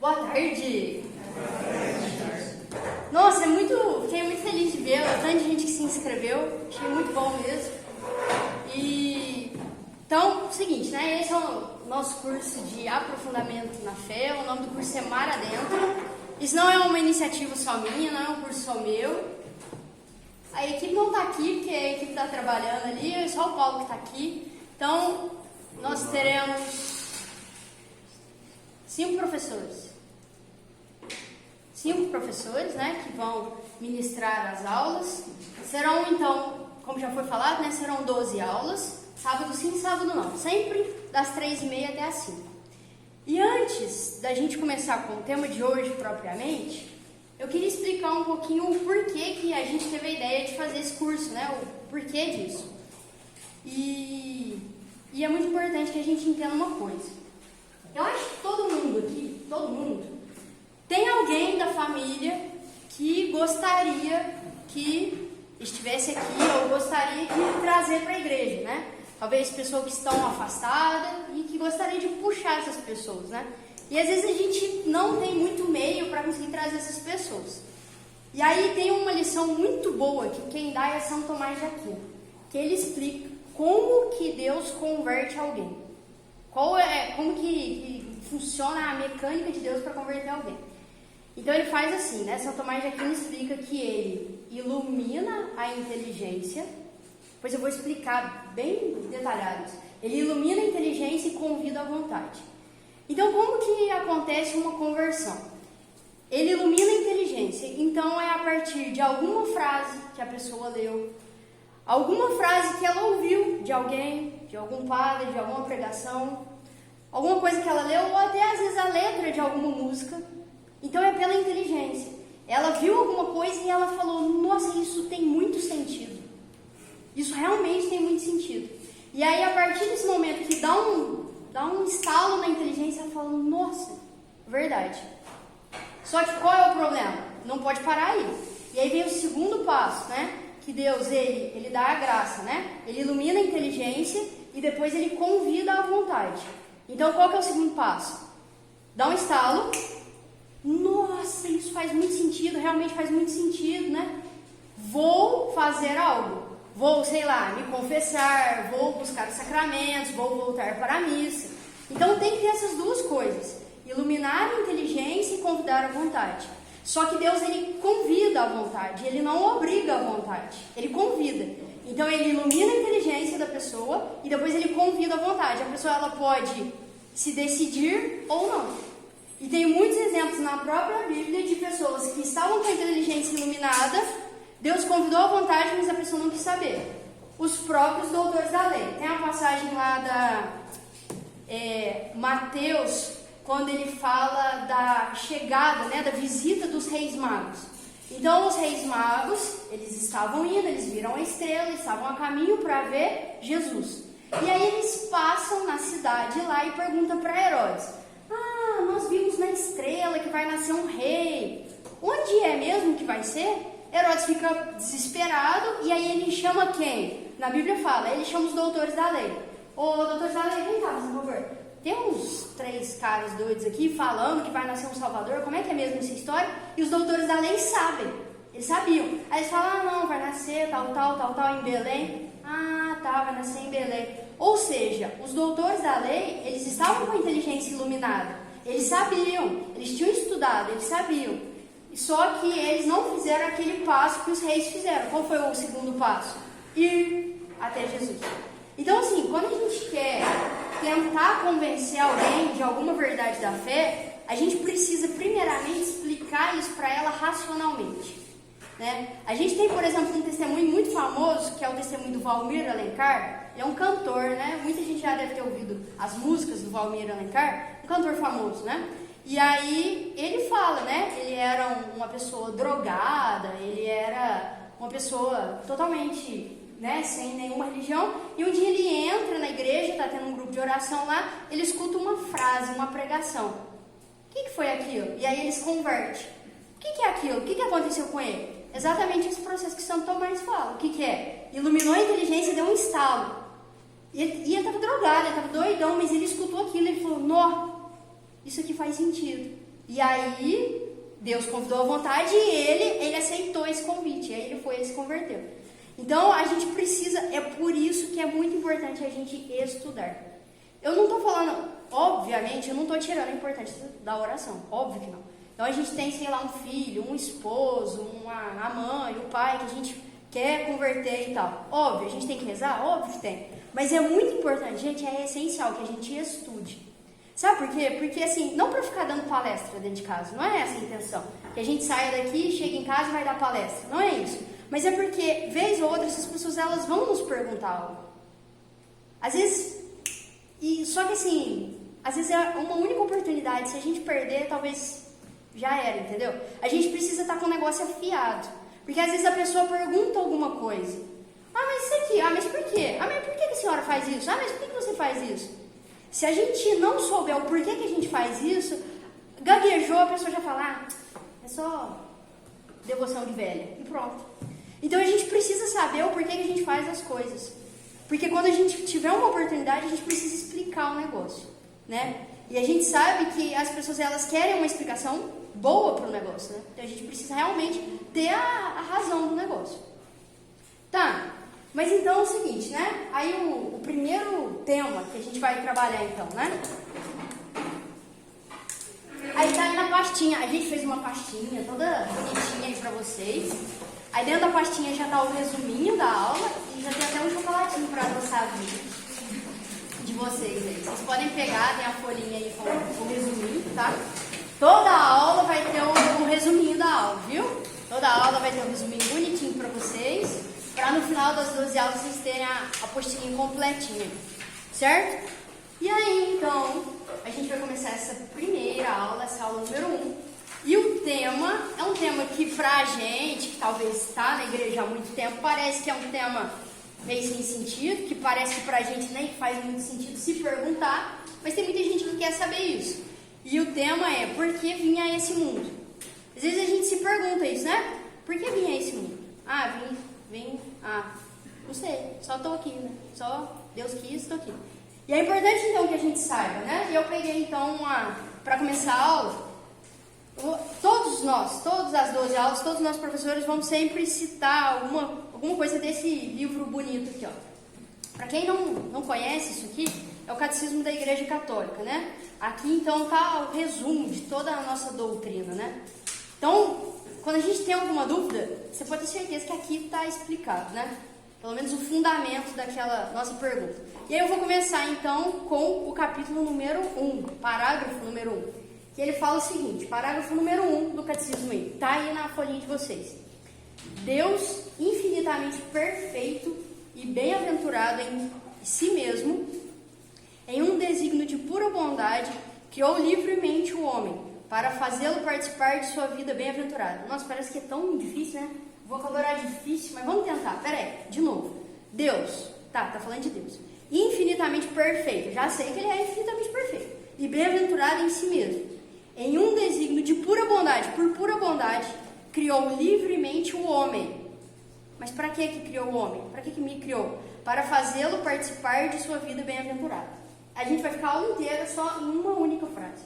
Boa tarde! Nossa, fiquei muito feliz de ver o tanto de gente que se inscreveu, achei muito bom mesmo. Então, é o seguinte, né? Esse é o nosso curso de aprofundamento na fé, o nome do curso é Mar Adentro. Isso não é uma iniciativa só minha, não é um curso só meu. A equipe não está aqui, porque a equipe está trabalhando ali, é só o Paulo que está aqui. Então, nós teremos 5 professores. 5 professores, né, que vão ministrar as aulas. Serão, então, como já foi falado, né, serão 12 aulas. Sábado sim, sábado não. Sempre das 3h30 até as 5. E antes da gente começar com o tema de hoje propriamente, eu queria explicar um pouquinho o porquê que a gente teve a ideia de fazer esse curso, né, o porquê disso. E é muito importante que a gente entenda uma coisa. Eu acho que todo mundo, tem alguém da família que gostaria que estivesse aqui ou gostaria de trazer para a igreja, né? Talvez pessoas que estão afastadas e que gostaria de puxar essas pessoas, né? E às vezes a gente não tem muito meio para conseguir trazer essas pessoas. E aí tem uma lição muito boa que quem dá é São Tomás de Aquino, que ele explica como que Deus converte alguém. Como que funciona a mecânica de Deus para converter alguém. Então ele faz assim, né? São Tomás de Aquino explica que ele ilumina a inteligência. Pois eu vou explicar bem detalhado isso. Ele ilumina a inteligência e convida à vontade. Então, como que acontece uma conversão? Ele ilumina a inteligência. Então, é a partir de alguma frase que a pessoa leu, alguma frase que ela ouviu de alguém, de algum padre, de alguma pregação, alguma coisa que ela leu, ou até às vezes a letra de alguma música. Então, é pela inteligência. Ela viu alguma coisa e ela falou, nossa, isso tem muito sentido. Isso realmente tem muito sentido. E aí, a partir desse momento que dá um estalo na inteligência, ela fala, nossa, verdade. Só que qual é o problema? Não pode parar aí. E aí vem o segundo passo, né? Que Deus, ele dá a graça, né? Ele ilumina a inteligência e depois ele convida à vontade. Então, qual que é o segundo passo? Dá um estalo. Nossa, isso faz muito sentido, realmente faz muito sentido, né? Vou fazer algo. Vou, sei lá, me confessar, vou buscar os sacramentos, vou voltar para a missa. Então tem que ter essas duas coisas. Iluminar a inteligência e convidar à vontade. Só que Deus, ele convida à vontade, ele não obriga à vontade, ele convida. Então ele ilumina a inteligência da pessoa e depois ele convida à vontade. A pessoa, ela pode se decidir ou não. E tem muitos exemplos na própria Bíblia de pessoas que estavam com a inteligência iluminada, Deus convidou à vontade, mas a pessoa não quis saber. Os próprios doutores da lei. Tem a passagem lá da Mateus, quando ele fala da chegada, né, da visita dos reis magos. Então os reis magos, eles estavam indo, eles viram a estrela, estavam a caminho para ver Jesus. E aí eles passam na cidade lá e perguntam para Herodes, nós vimos na estrela que vai nascer um rei. Onde é mesmo que vai ser? Herodes fica desesperado e aí ele chama quem? Na Bíblia fala, ele chama os doutores da lei. Ô, doutores da lei, vem cá, por favor. Tem uns 3 caras doidos aqui falando que vai nascer um salvador, como é que é mesmo essa história? E os doutores da lei sabem, eles sabiam. Aí eles falam, não, vai nascer tal, em Belém. Tá, vai nascer em Belém. Ou seja, os doutores da lei, eles estavam com a inteligência iluminada. Eles sabiam, eles tinham estudado, eles sabiam. Só que eles não fizeram aquele passo que os reis fizeram. Qual foi o segundo passo? Ir até Jesus. Então, assim, quando a gente quer tentar convencer alguém de alguma verdade da fé, a gente precisa primeiramente explicar isso para ela racionalmente, né? A gente tem, por exemplo, um testemunho muito famoso, que é o testemunho do Valmir Alencar. Ele é um cantor, né? Muita gente já deve ter ouvido as músicas do Valmir Alencar. Um cantor famoso, né? E aí ele fala, né? Ele era uma pessoa drogada, ele era uma pessoa totalmente, né, sem nenhuma religião. E um dia ele entra na igreja, tá tendo um grupo de oração lá, ele escuta uma frase, uma pregação. O que foi aquilo? E aí ele se converte. O que é aquilo? O que aconteceu com ele? Exatamente esse processo que Santo Tomás fala. O que é? Iluminou a inteligência, deu um estalo. E ele estava drogado, ele estava doidão, mas ele escutou aquilo e ele falou, nó, isso aqui faz sentido. E aí, Deus convidou à vontade e ele aceitou esse convite. E aí ele foi e se converteu. Então, a gente precisa, é por isso que é muito importante a gente estudar. Eu não estou falando, obviamente, eu não estou tirando a importância da oração. Óbvio que não. Então, a gente tem, sei lá, um filho, um esposo, a mãe, o pai, que a gente quer converter e tal. Óbvio, a gente tem que rezar? Óbvio que tem. Mas é muito importante, gente, é essencial que a gente estude. Sabe por quê? Porque, assim, não para ficar dando palestra dentro de casa, não é essa a intenção. Que a gente saia daqui, chega em casa e vai dar palestra. Não é isso. Mas é porque, vez ou outra, essas pessoas, elas vão nos perguntar algo. Às vezes, só que assim, às vezes é uma única oportunidade. Se a gente perder, talvez já era, entendeu? A gente precisa estar com o negócio afiado. Porque às vezes a pessoa pergunta alguma coisa. Ah, mas isso aqui, mas por quê? Ah, mas por que a senhora faz isso? Ah, mas por que você faz isso? Se a gente não souber o porquê que a gente faz isso, gaguejou, a pessoa já fala, é só devoção de velha. E pronto. Então a gente precisa saber o porquê que a gente faz as coisas. Porque quando a gente tiver uma oportunidade, a gente precisa explicar o negócio, né? E a gente sabe que as pessoas, elas querem uma explicação boa para o negócio, né? Então a gente precisa realmente ter a razão do negócio. Tá, mas então é o seguinte, né? Aí o primeiro tema que a gente vai trabalhar então, né? Aí tá aí na pastinha, a gente fez uma pastinha toda bonitinha aí pra vocês. Aí dentro da pastinha já tá o resuminho da aula e já tem até um chocolatinho pra adoçar a vida de vocês aí. Vocês podem pegar, tem a folhinha aí com o resuminho, tá? Toda a aula vai ter um resuminho da aula, viu? Toda a aula vai ter um resuminho bonitinho pra vocês, pra no final das 12 aulas vocês terem a apostilinha completinha, certo? E aí, então, a gente vai começar essa primeira aula, essa aula número 1. E o tema é um tema que pra gente, que talvez está na igreja há muito tempo, parece que é um tema meio sem sentido, que parece que pra gente nem faz muito sentido se perguntar, mas tem muita gente que quer saber isso. E o tema é, por que vinha a esse mundo? Às vezes a gente se pergunta isso, né? Por que vinha a esse mundo? Não sei, só tô aqui, né? Só Deus quis, tô aqui. E é importante então que a gente saiba, né? E eu peguei então para começar a aula, todas as 12 aulas, todos os nossos professores vão sempre citar alguma coisa desse livro bonito aqui, ó. Para quem não conhece isso aqui, é o Catecismo da Igreja Católica, né? Aqui então tá o resumo de toda a nossa doutrina, né? Então, quando a gente tem alguma dúvida, você pode ter certeza que aqui está explicado, né? Pelo menos o fundamento daquela nossa pergunta. E aí eu vou começar então com o capítulo número 1, parágrafo número 1. Que ele fala o seguinte, parágrafo número 1 do catecismo aí, tá aí na folhinha de vocês. Deus infinitamente perfeito e bem-aventurado em si mesmo, em um desígnio de pura bondade, criou livremente o homem, para fazê-lo participar de sua vida bem-aventurada. Nossa, parece que é tão difícil, né? Vocabulário difícil, mas vamos tentar. Pera aí, de novo. Deus, tá falando de Deus. Infinitamente perfeito, já sei que ele é infinitamente perfeito. E bem-aventurado em si mesmo. Em um desígnio de pura bondade, por pura bondade, criou livremente o homem. Mas para que criou o homem? Para que me criou? Para fazê-lo participar de sua vida bem-aventurada. A gente vai ficar a aula inteira só em uma única frase.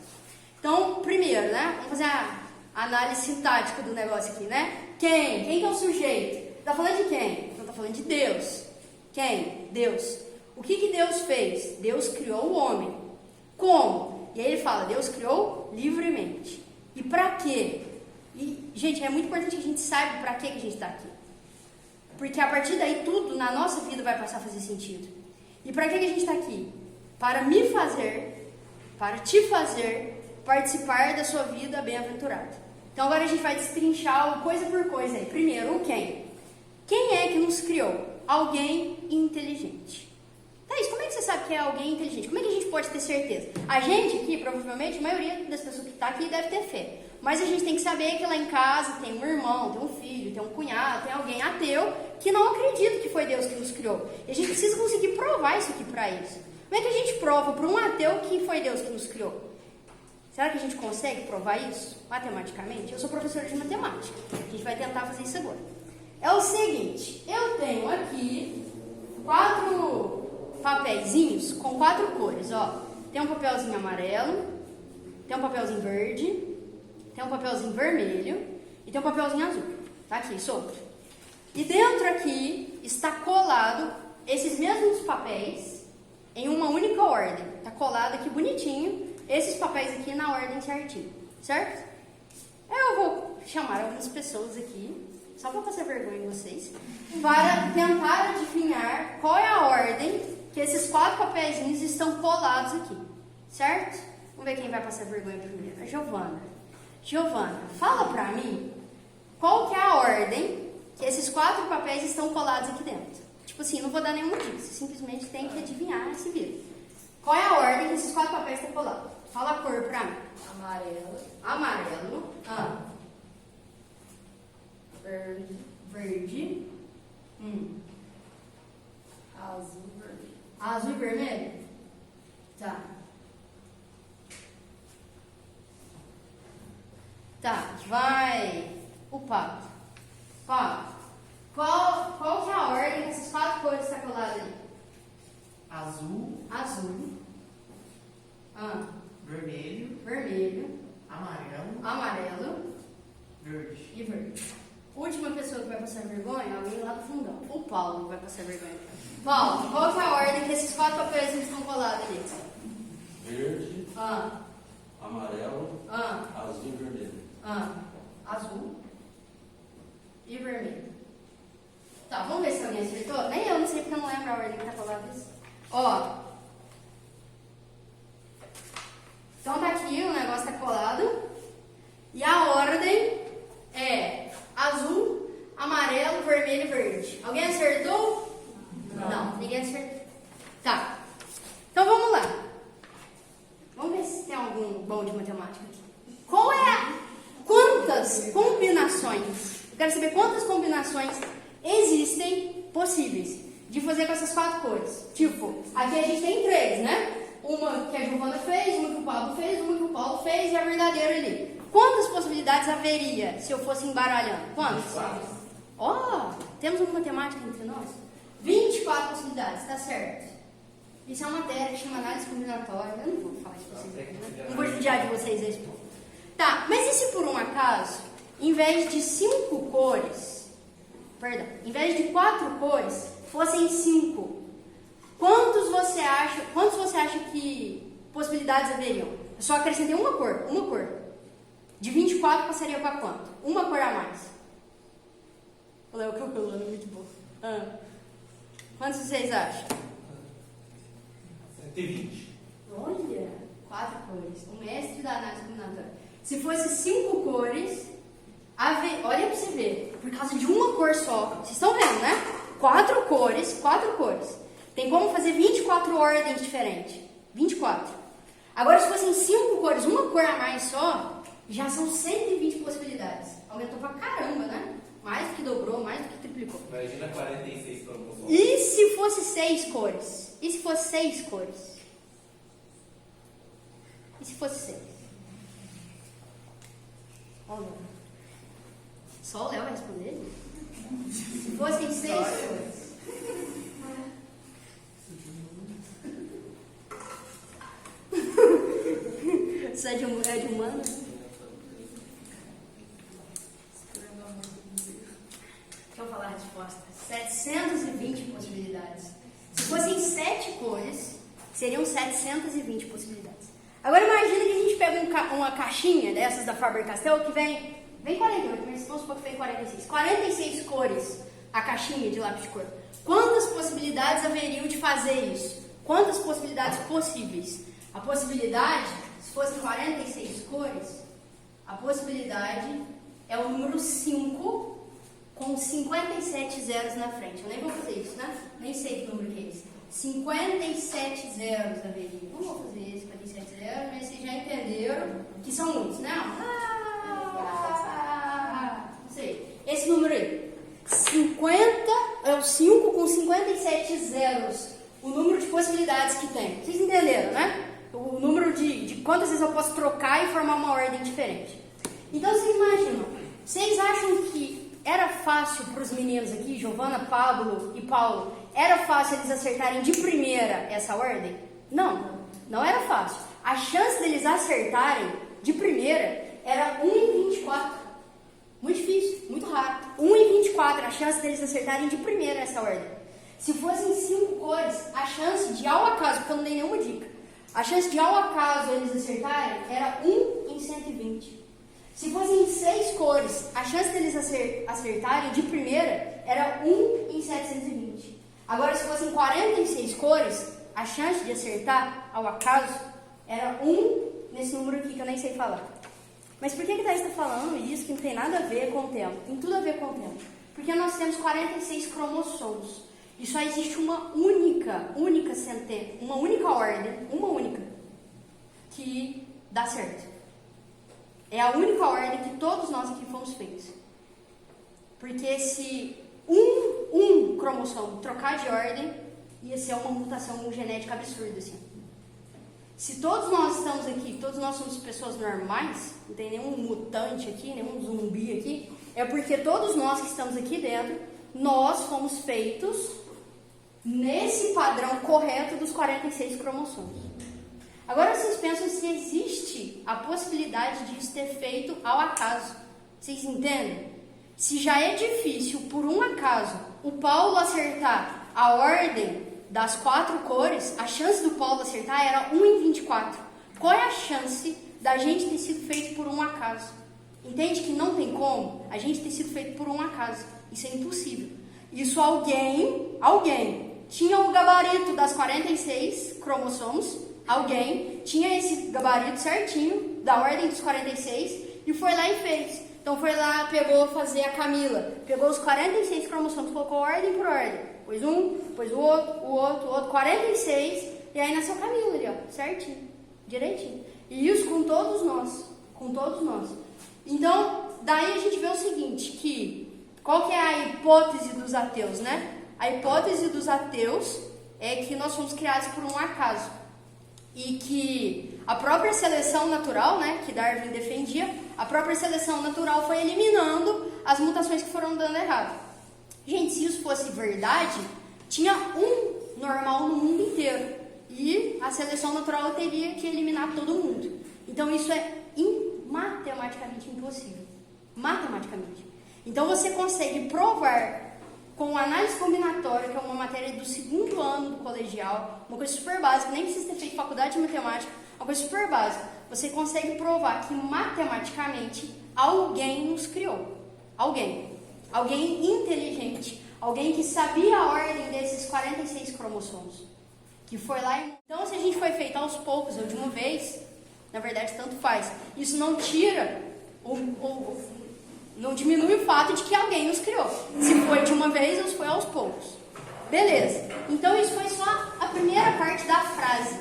Então, primeiro, né? Vamos fazer a análise sintática do negócio aqui, né? Quem? Quem que é o sujeito? Tá falando de quem? Então tá falando de Deus. Quem? Deus. O que Deus fez? Deus criou o homem. Como? E aí ele fala, Deus criou livremente. E pra quê? E, gente, é muito importante que a gente saiba pra que a gente tá aqui. Porque a partir daí tudo na nossa vida vai passar a fazer sentido. E pra que a gente tá aqui? Para te fazer participar da sua vida bem-aventurada. Então agora a gente vai destrinchar coisa por coisa aí. Primeiro, o quem? Quem é que nos criou? Alguém inteligente. Thaís, como é que você sabe que é alguém inteligente? Como é que a gente pode ter certeza? A gente aqui, provavelmente, a maioria das pessoas que está aqui deve ter fé. Mas a gente tem que saber que lá em casa tem um irmão, tem um filho, tem um cunhado, tem alguém ateu que não acredita que foi Deus que nos criou. E a gente precisa conseguir provar isso aqui para eles. Como é que a gente prova para um ateu que foi Deus que nos criou? Será que a gente consegue provar isso matematicamente? Eu sou professora de matemática. A gente vai tentar fazer isso agora. É o seguinte, eu tenho aqui 4 papeizinhos com 4 cores, ó. Tem um papelzinho amarelo, tem um papelzinho verde, tem um papelzinho vermelho e tem um papelzinho azul. Tá aqui, solto. E dentro aqui está colado esses mesmos papéis em uma única ordem. Tá colado aqui bonitinho, esses papéis aqui na ordem certinho, certo? Eu vou chamar algumas pessoas aqui, só para passar vergonha em vocês, para tentar adivinhar qual é a ordem que esses 4 papeizinhos estão colados aqui, certo? Vamos ver quem vai passar vergonha primeiro. A Giovana. Giovana, fala pra mim qual que é a ordem que esses 4 papéis estão colados aqui dentro. Tipo assim, não vou dar nenhuma dica, você simplesmente tem que adivinhar esse vídeo. Qual é a ordem que esses 4 papéis estão colados? Fala a cor pra mim. Amarelo. Amarelo. Verde. Verde. Azul, vermelho. Azul e vermelho? Tá. Tá, vai o Pablo. Pablo, qual que é a ordem que essas 4 cores estão coladas ali? Azul, Azul. vermelho, Vermelho. amarelo, Amarelo. verde. E verde. Última pessoa que vai passar vergonha, alguém lá do fundão. O Paulo vai passar vergonha. Paulo, qual que é a ordem que esses 4 papéis estão colados ali? Verde, amarelo, azul e vermelho. Azul e vermelho. Tá, vamos ver se alguém acertou? Nem eu não sei porque eu não lembro a ordem que tá colada isso. Ó. Então tá aqui, o negócio tá colado. E a ordem é azul, amarelo, vermelho e verde. Alguém acertou? Não, ninguém acertou. Tá. Então vamos lá. Vamos ver se tem algum bom de matemática aqui. Quantas combinações? Eu quero saber quantas combinações existem possíveis de fazer com essas 4 cores. Tipo, aqui a gente tem 3, né? Uma que a Giovana fez, uma que o Pablo fez, uma que o Paulo fez e a verdadeira ali. Quantas possibilidades haveria se eu fosse embaralhando? Quantas? Ó, temos uma matemática entre nós? 24 possibilidades, tá certo. Isso é uma matéria que chama análise combinatória. Eu não vou falar isso pra vocês, né? Não vou judiar de vocês esse ponto. Tá, mas e se por um acaso, em vez de 5 cores, em vez de 4 cores, fossem 5? Quantos você acha que possibilidades haveriam? Eu só acrescentei uma cor. De 24 passaria para quanto? Uma cor a mais. O Léo calculando, muito bom. Quantos vocês acham? 120. Olha, 4 cores. O mestre da análise combinatória. Se fosse 5 cores, olha pra você ver, por causa de uma cor só, vocês estão vendo, né? 4 cores. Tem como fazer 24 ordens diferentes. 24. Agora, se fossem 5 cores, uma cor a mais só, já são 120 possibilidades. Aumentou pra caramba, né? Mais do que dobrou, mais do que triplicou. Imagina 46 cromossomos. E se fosse 6 cores? E se fosse 6 cores? E se fosse 6? Ó, não. Só o Léo vai responder? Se fossem 6 cores. Isso é de humano? Deixa eu falar a resposta. 720 possibilidades. Se fossem 7 cores, seriam 720 possibilidades. Agora imagina que a gente pega uma caixinha dessas da Faber-Castell que vem 48, mas vamos supor que vem 46. 46 cores a caixinha de lápis de cor. Quantas possibilidades haveriam de fazer isso? Quantas possibilidades possíveis? A possibilidade, se fossem 46 cores, a possibilidade é o número 5 com 57 zeros na frente. Eu nem vou fazer isso, né? Nem sei que número que é esse. 57 zeros haveria. Não vou fazer esse 57 zeros, mas vocês já entenderam que são muitos, né? Não sei. Esse número aí. 50 é o 5 com 57 zeros. O número de possibilidades que tem. Vocês entenderam, né? O número de quantas vezes eu posso trocar e formar uma ordem diferente. Então, vocês imaginam. Vocês acham que era fácil para os meninos aqui, Giovana, Pablo e Paulo, era fácil eles acertarem de primeira essa ordem? Não, não era fácil. A chance deles acertarem de primeira era 1 em chance deles acertarem de primeira essa ordem. Se fossem 5 cores, a chance de ao acaso, porque eu não dei nenhuma dica, a chance de ao acaso eles acertarem era 1 em 120. Se fossem 6 cores, a chance deles acertarem de primeira era 1 em 720. Agora, se fossem 46 cores, a chance de acertar ao acaso era 1 nesse número aqui que eu nem sei falar. Mas por que Thaís está falando isso que não tem nada a ver com o tema? Tem tudo a ver com o tema. Porque nós temos 46 cromossomos. E só existe uma única centena, uma única ordem, que dá certo. É a única ordem que todos nós aqui fomos feitos. Porque se um cromossomo trocar de ordem, ia ser uma mutação genética absurda, assim. Se todos nós estamos aqui, todos nós somos pessoas normais, não tem nenhum mutante aqui, nenhum zumbi aqui, é porque todos nós que estamos aqui dentro, nós fomos feitos nesse padrão correto dos 46 cromossomos. Agora vocês pensam se existe a possibilidade disso ter feito ao acaso. Vocês entendem? Se já é difícil, por um acaso, o Paulo acertar a ordem das 4 cores, a chance do Paulo acertar era 1 em 24. Qual é a chance da gente ter sido feito por um acaso? Entende que não tem como a gente ter sido feito por um acaso. Isso é impossível. Isso alguém tinha o gabarito das 46 cromossomos, alguém tinha esse gabarito certinho, da ordem dos 46, e foi lá e fez. Então foi lá, pegou fazer a Camila, pegou os 46 cromossomos, colocou ordem por ordem, pôs um, pôs o outro, 46, e aí nasceu a Camila ali, ó, certinho, direitinho. E isso com todos nós. Então, daí a gente vê o seguinte, qual que é a hipótese dos ateus, né? A hipótese dos ateus é que nós fomos criados por um acaso. E que a própria seleção natural, né, que Darwin defendia, a própria seleção natural foi eliminando as mutações que foram dando errado. Gente, se isso fosse verdade, tinha um normal no mundo inteiro. E a seleção natural teria que eliminar todo mundo. Então isso é matematicamente impossível. Matematicamente. Então você consegue provar com análise combinatória, que é uma matéria do 2º ano do colegial, uma coisa super básica, nem precisa ter feito faculdade de matemática, uma coisa super básica. Você consegue provar que matematicamente alguém nos criou. Alguém inteligente, alguém que sabia a ordem desses 46 cromossomos, que foi lá e... Então, se a gente foi feito aos poucos ou de uma vez, na verdade, tanto faz. Isso não tira não diminui o fato de que alguém nos criou. Se foi de uma vez ou se foi aos poucos. Beleza. Então isso foi só a primeira parte da frase.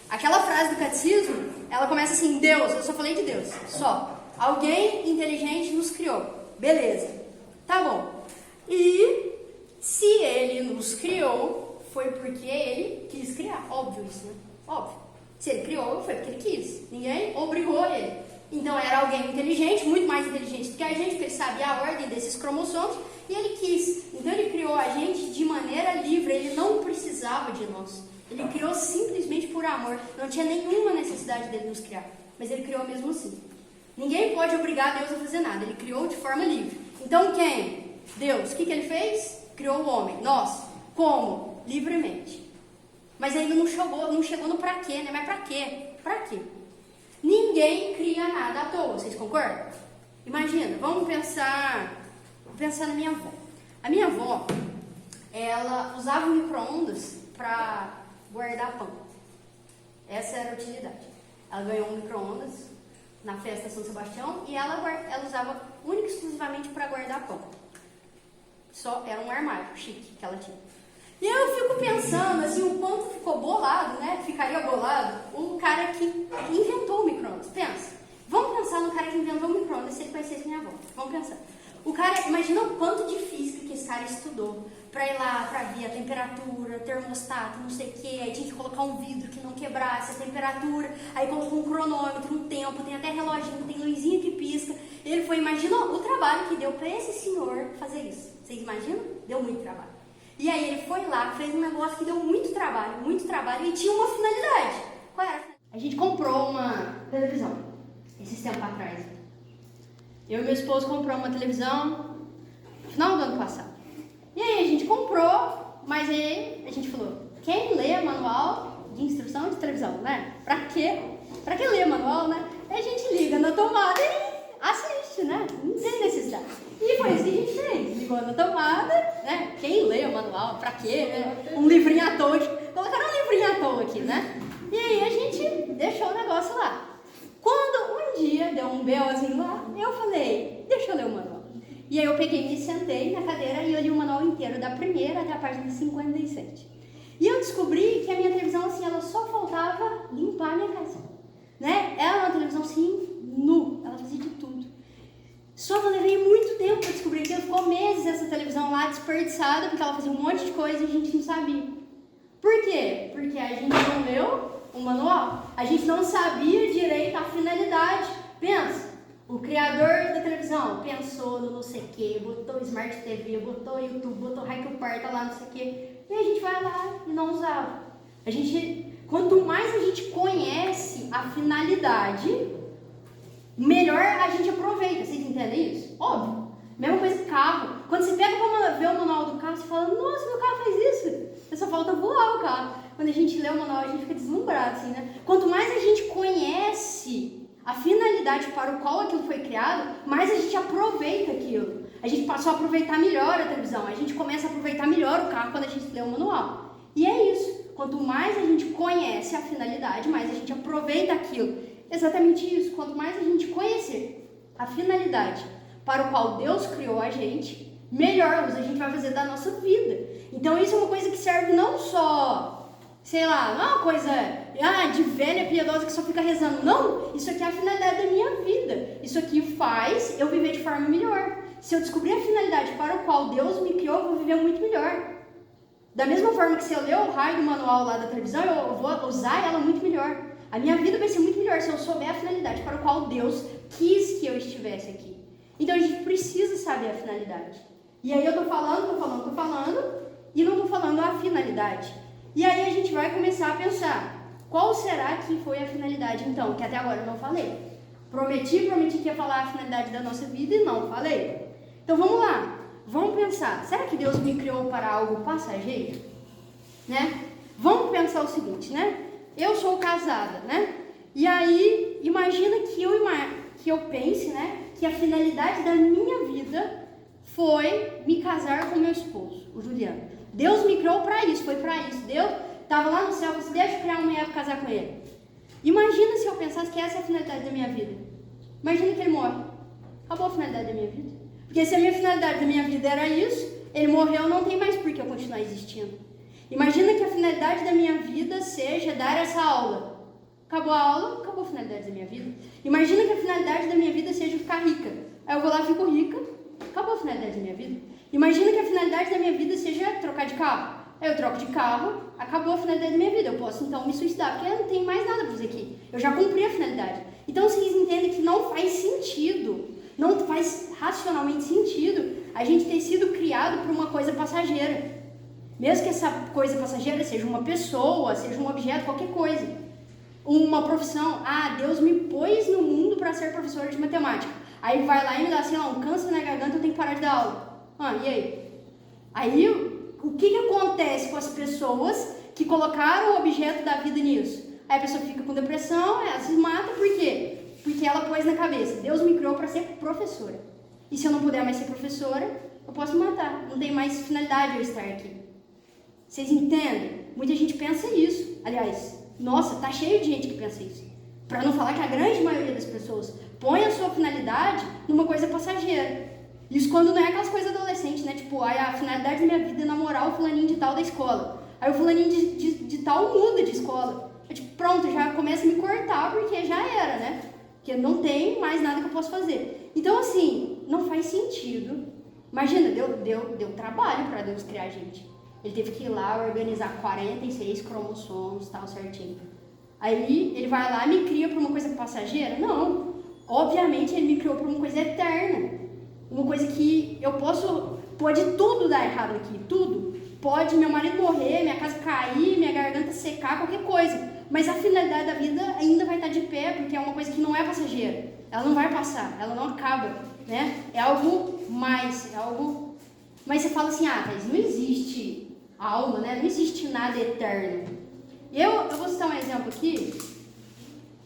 Aquela frase do catecismo, ela começa assim, Deus, eu só falei de Deus, só. Alguém inteligente nos criou. Beleza. Tá bom. E se ele nos criou, foi porque ele quis criar. Óbvio isso, né? Óbvio. Se ele criou, foi porque ele quis. Ninguém obrigou ele. Então era alguém inteligente, muito mais inteligente do que a gente, porque ele sabia a ordem desses cromossomos, e ele quis. Então ele criou a gente de maneira livre, ele não precisava de nós. Ele criou simplesmente por amor, não tinha nenhuma necessidade dele nos criar, mas ele criou mesmo assim. Ninguém pode obrigar Deus a fazer nada, ele criou de forma livre. Então quem? Deus. O que ele fez? Criou o homem, nós. Como? Livremente. Mas ainda não chegou no pra quê, né? Mas pra quê? Pra quê? Ninguém cria nada à toa, vocês concordam? Imagina, vamos pensar na minha avó. A minha avó, ela usava o micro-ondas para guardar pão. Essa era a utilidade. Ela ganhou um micro-ondas na festa São Sebastião e ela usava única e exclusivamente para guardar pão. Só era um armário chique que ela tinha. E eu fico pensando, assim, o quanto ficou bolado, né? Ficaria bolado o cara que inventou o micro-ondas. Pensa. Vamos pensar no cara que inventou o micro-ondas, se ele conhecesse minha avó. Vamos pensar. O cara, imagina o quanto de física que esse cara estudou pra ir lá, pra ver a temperatura, termostato, não sei o que. Aí tinha que colocar um vidro que não quebrasse a temperatura. Aí colocou um cronômetro, um tempo, tem até reloginho, tem luzinha que pisca. Ele foi, imagina o trabalho que deu pra esse senhor fazer isso. Vocês imaginam? Deu muito trabalho. E aí ele foi lá, fez um negócio que deu muito trabalho e tinha uma finalidade. Qual era? A gente comprou uma televisão, esses tempos atrás. Eu e meu esposo compramos uma televisão, final do ano passado. E aí a gente comprou, mas aí a gente falou, quem lê manual de instrução de televisão, né? Pra quê? Pra que ler manual, né? Aí a gente liga na tomada e assiste, né? Não tem necessidade. E foi isso que a gente fez. Ligou na tomada, né? Quem lê o manual? Pra quê, né? Um livrinho à toa. Colocaram um livrinho à toa aqui, né? E aí a gente deixou o negócio lá. Quando um dia deu um BOzinho lá, eu falei, deixa eu ler o manual. E aí eu peguei, me sentei na cadeira e eu li o manual inteiro, da primeira até a página 57. E eu descobri que a minha televisão, assim, ela só faltava limpar a minha casa. Né? Ela é uma televisão, assim, nu. Ela fazia de tudo. Só que eu levei muito tempo para descobrir que ficou meses essa televisão lá desperdiçada, porque ela fazia um monte de coisa e a gente não sabia. Por quê? Porque a gente não leu o manual. A gente não sabia direito a finalidade. Pensa, o criador da televisão pensou no não sei o que, botou Smart TV, botou YouTube, botou Raikkonen Parta lá, não sei o que. E a gente vai lá e não usava. Quanto mais a gente conhece a finalidade, melhor a gente aproveita. Vocês entendem isso? Óbvio. Mesma coisa que carro. Quando você pega para ver o manual do carro, você fala, nossa, meu carro faz isso. Só falta voar o carro. Quando a gente lê o manual, a gente fica deslumbrado, assim, né? Quanto mais a gente conhece a finalidade para o qual aquilo foi criado, mais a gente aproveita aquilo. A gente passou a aproveitar melhor a televisão. A gente começa a aproveitar melhor o carro quando a gente lê o manual. E é isso. Quanto mais a gente conhece a finalidade, mais a gente aproveita aquilo. Exatamente isso. Quanto mais a gente conhecer a finalidade para o qual Deus criou a gente, melhor uso a gente vai fazer da nossa vida. Então isso é uma coisa que serve não só, sei lá, não é uma coisa de velha piedosa que só fica rezando. Não, isso aqui é a finalidade da minha vida. Isso aqui faz eu viver de forma melhor. Se eu descobrir a finalidade para o qual Deus me criou, eu vou viver muito melhor. Da mesma forma que se eu ler o raio do manual lá da televisão, eu vou usar ela muito melhor. A minha vida vai ser muito melhor se eu souber a finalidade para o qual Deus quis que eu estivesse aqui. Então a gente precisa saber a finalidade. E aí eu tô falando, e não tô falando a finalidade. E aí a gente vai começar a pensar, qual será que foi a finalidade então? Que até agora eu não falei. Prometi que ia falar a finalidade da nossa vida e não falei. Então vamos lá. Vamos pensar, será que Deus me criou para algo passageiro? Né? Vamos pensar o seguinte, né? Eu sou casada, né? E aí, imagina que eu pense, né? Que a finalidade da minha vida foi me casar com meu esposo, o Juliano. Deus me criou para isso, foi para isso. Deus estava lá no céu, você deixa eu criar uma mulher para casar com ele. Imagina se eu pensasse que essa é a finalidade da minha vida. Imagina que ele morre. Acabou a finalidade da minha vida. Porque se a minha finalidade da minha vida era isso, ele morreu, não tem mais por que eu continuar existindo. Imagina que a finalidade da minha vida seja dar essa aula. Acabou a aula, acabou a finalidade da minha vida. Imagina que a finalidade da minha vida seja ficar rica. Aí eu vou lá e fico rica, acabou a finalidade da minha vida. Imagina que a finalidade da minha vida seja trocar de carro. Aí eu troco de carro, acabou a finalidade da minha vida. Eu posso então me suicidar, porque eu não tenho mais nada para fazer aqui. Eu já cumpri a finalidade. Então vocês entendem que não faz sentido. Não faz racionalmente sentido a gente ter sido criado por uma coisa passageira. Mesmo que essa coisa passageira seja uma pessoa, seja um objeto, qualquer coisa. Uma profissão. Deus me pôs no mundo para ser professora de matemática. Aí vai lá e me dá, sei lá, um câncer na garganta, eu tenho que parar de dar aula. E aí? Aí, o que acontece com as pessoas que colocaram o objeto da vida nisso? Aí a pessoa fica com depressão, ela se mata, por quê? Porque ela pôs na cabeça, Deus me criou para ser professora. E se eu não puder mais ser professora, eu posso me matar. Não tem mais finalidade eu estar aqui. Vocês entendem? Muita gente pensa isso. Aliás, nossa, tá cheio de gente que pensa isso. Para não falar que a grande maioria das pessoas põe a sua finalidade numa coisa passageira. Isso quando não é aquelas coisas adolescentes, né? Tipo, a finalidade da minha vida é namorar o fulaninho de tal da escola. Aí o fulaninho de tal muda de escola. Tipo, pronto, já começa a me cortar porque já era, né? Porque não tem mais nada que eu possa fazer. Então, assim, não faz sentido. Imagina, deu trabalho para Deus criar a gente. Ele teve que ir lá organizar 46 cromossomos, tal, certinho. Aí, ele vai lá e me cria por uma coisa passageira? Não. Obviamente, ele me criou por uma coisa eterna. Uma coisa que eu posso... Pode tudo dar errado aqui, tudo. Pode meu marido morrer, minha casa cair, minha garganta secar, qualquer coisa. Mas a finalidade da vida ainda vai estar de pé, porque é uma coisa que não é passageira. Ela não vai passar, ela não acaba, né? É algo mais, é algo Mas você fala assim, Thaís, não existe alma, né? Não existe nada eterno. Eu vou citar um exemplo aqui,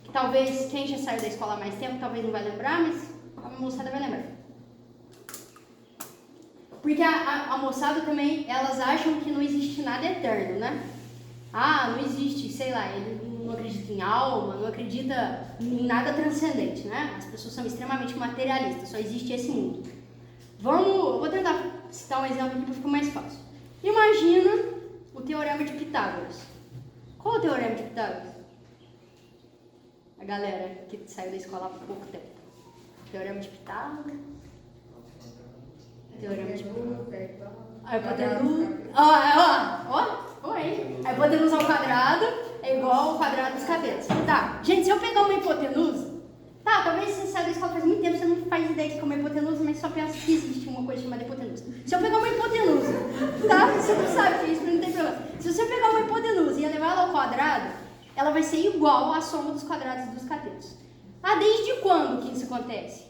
que talvez quem já saiu da escola há mais tempo, talvez não vai lembrar, mas a moçada vai lembrar. Porque a moçada também, elas acham que não existe nada eterno, né? Não existe, sei lá, ele não acredita em alma, não acredita em nada transcendente, né? As pessoas são extremamente materialistas, só existe eu vou tentar citar um exemplo aqui para ficar mais fácil. Imagina o Teorema de Pitágoras. Qual é o Teorema de Pitágoras? A galera que saiu da escola há pouco tempo. Teorema de Pitágoras. Teorema de Pitágoras. A hipotenusa. A hipotenusa ao quadrado é igual ao quadrado dos cabelos. Tá, gente, se eu pegar uma hipotenusa, talvez você saiu da escola faz muito tempo, você não faz ideia de que é uma hipotenusa, mas só pensa que existe uma coisa chamada hipotenusa. Se eu pegar uma hipotenusa, você não sabe que isso não tem problema. Se você pegar uma hipotenusa e levar ela ao quadrado, ela vai ser igual à soma dos quadrados dos catetos. Desde quando que isso acontece?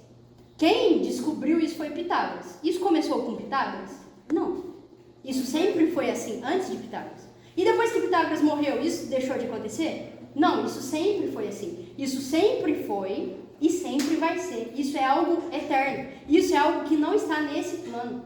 Quem descobriu isso foi Pitágoras. Isso começou com Pitágoras? Não. Isso sempre foi assim, antes de Pitágoras. E depois que Pitágoras morreu, isso deixou de acontecer? Não, isso sempre foi assim. Isso sempre foi e sempre vai ser. Isso é algo eterno. Isso é algo que não está nesse plano.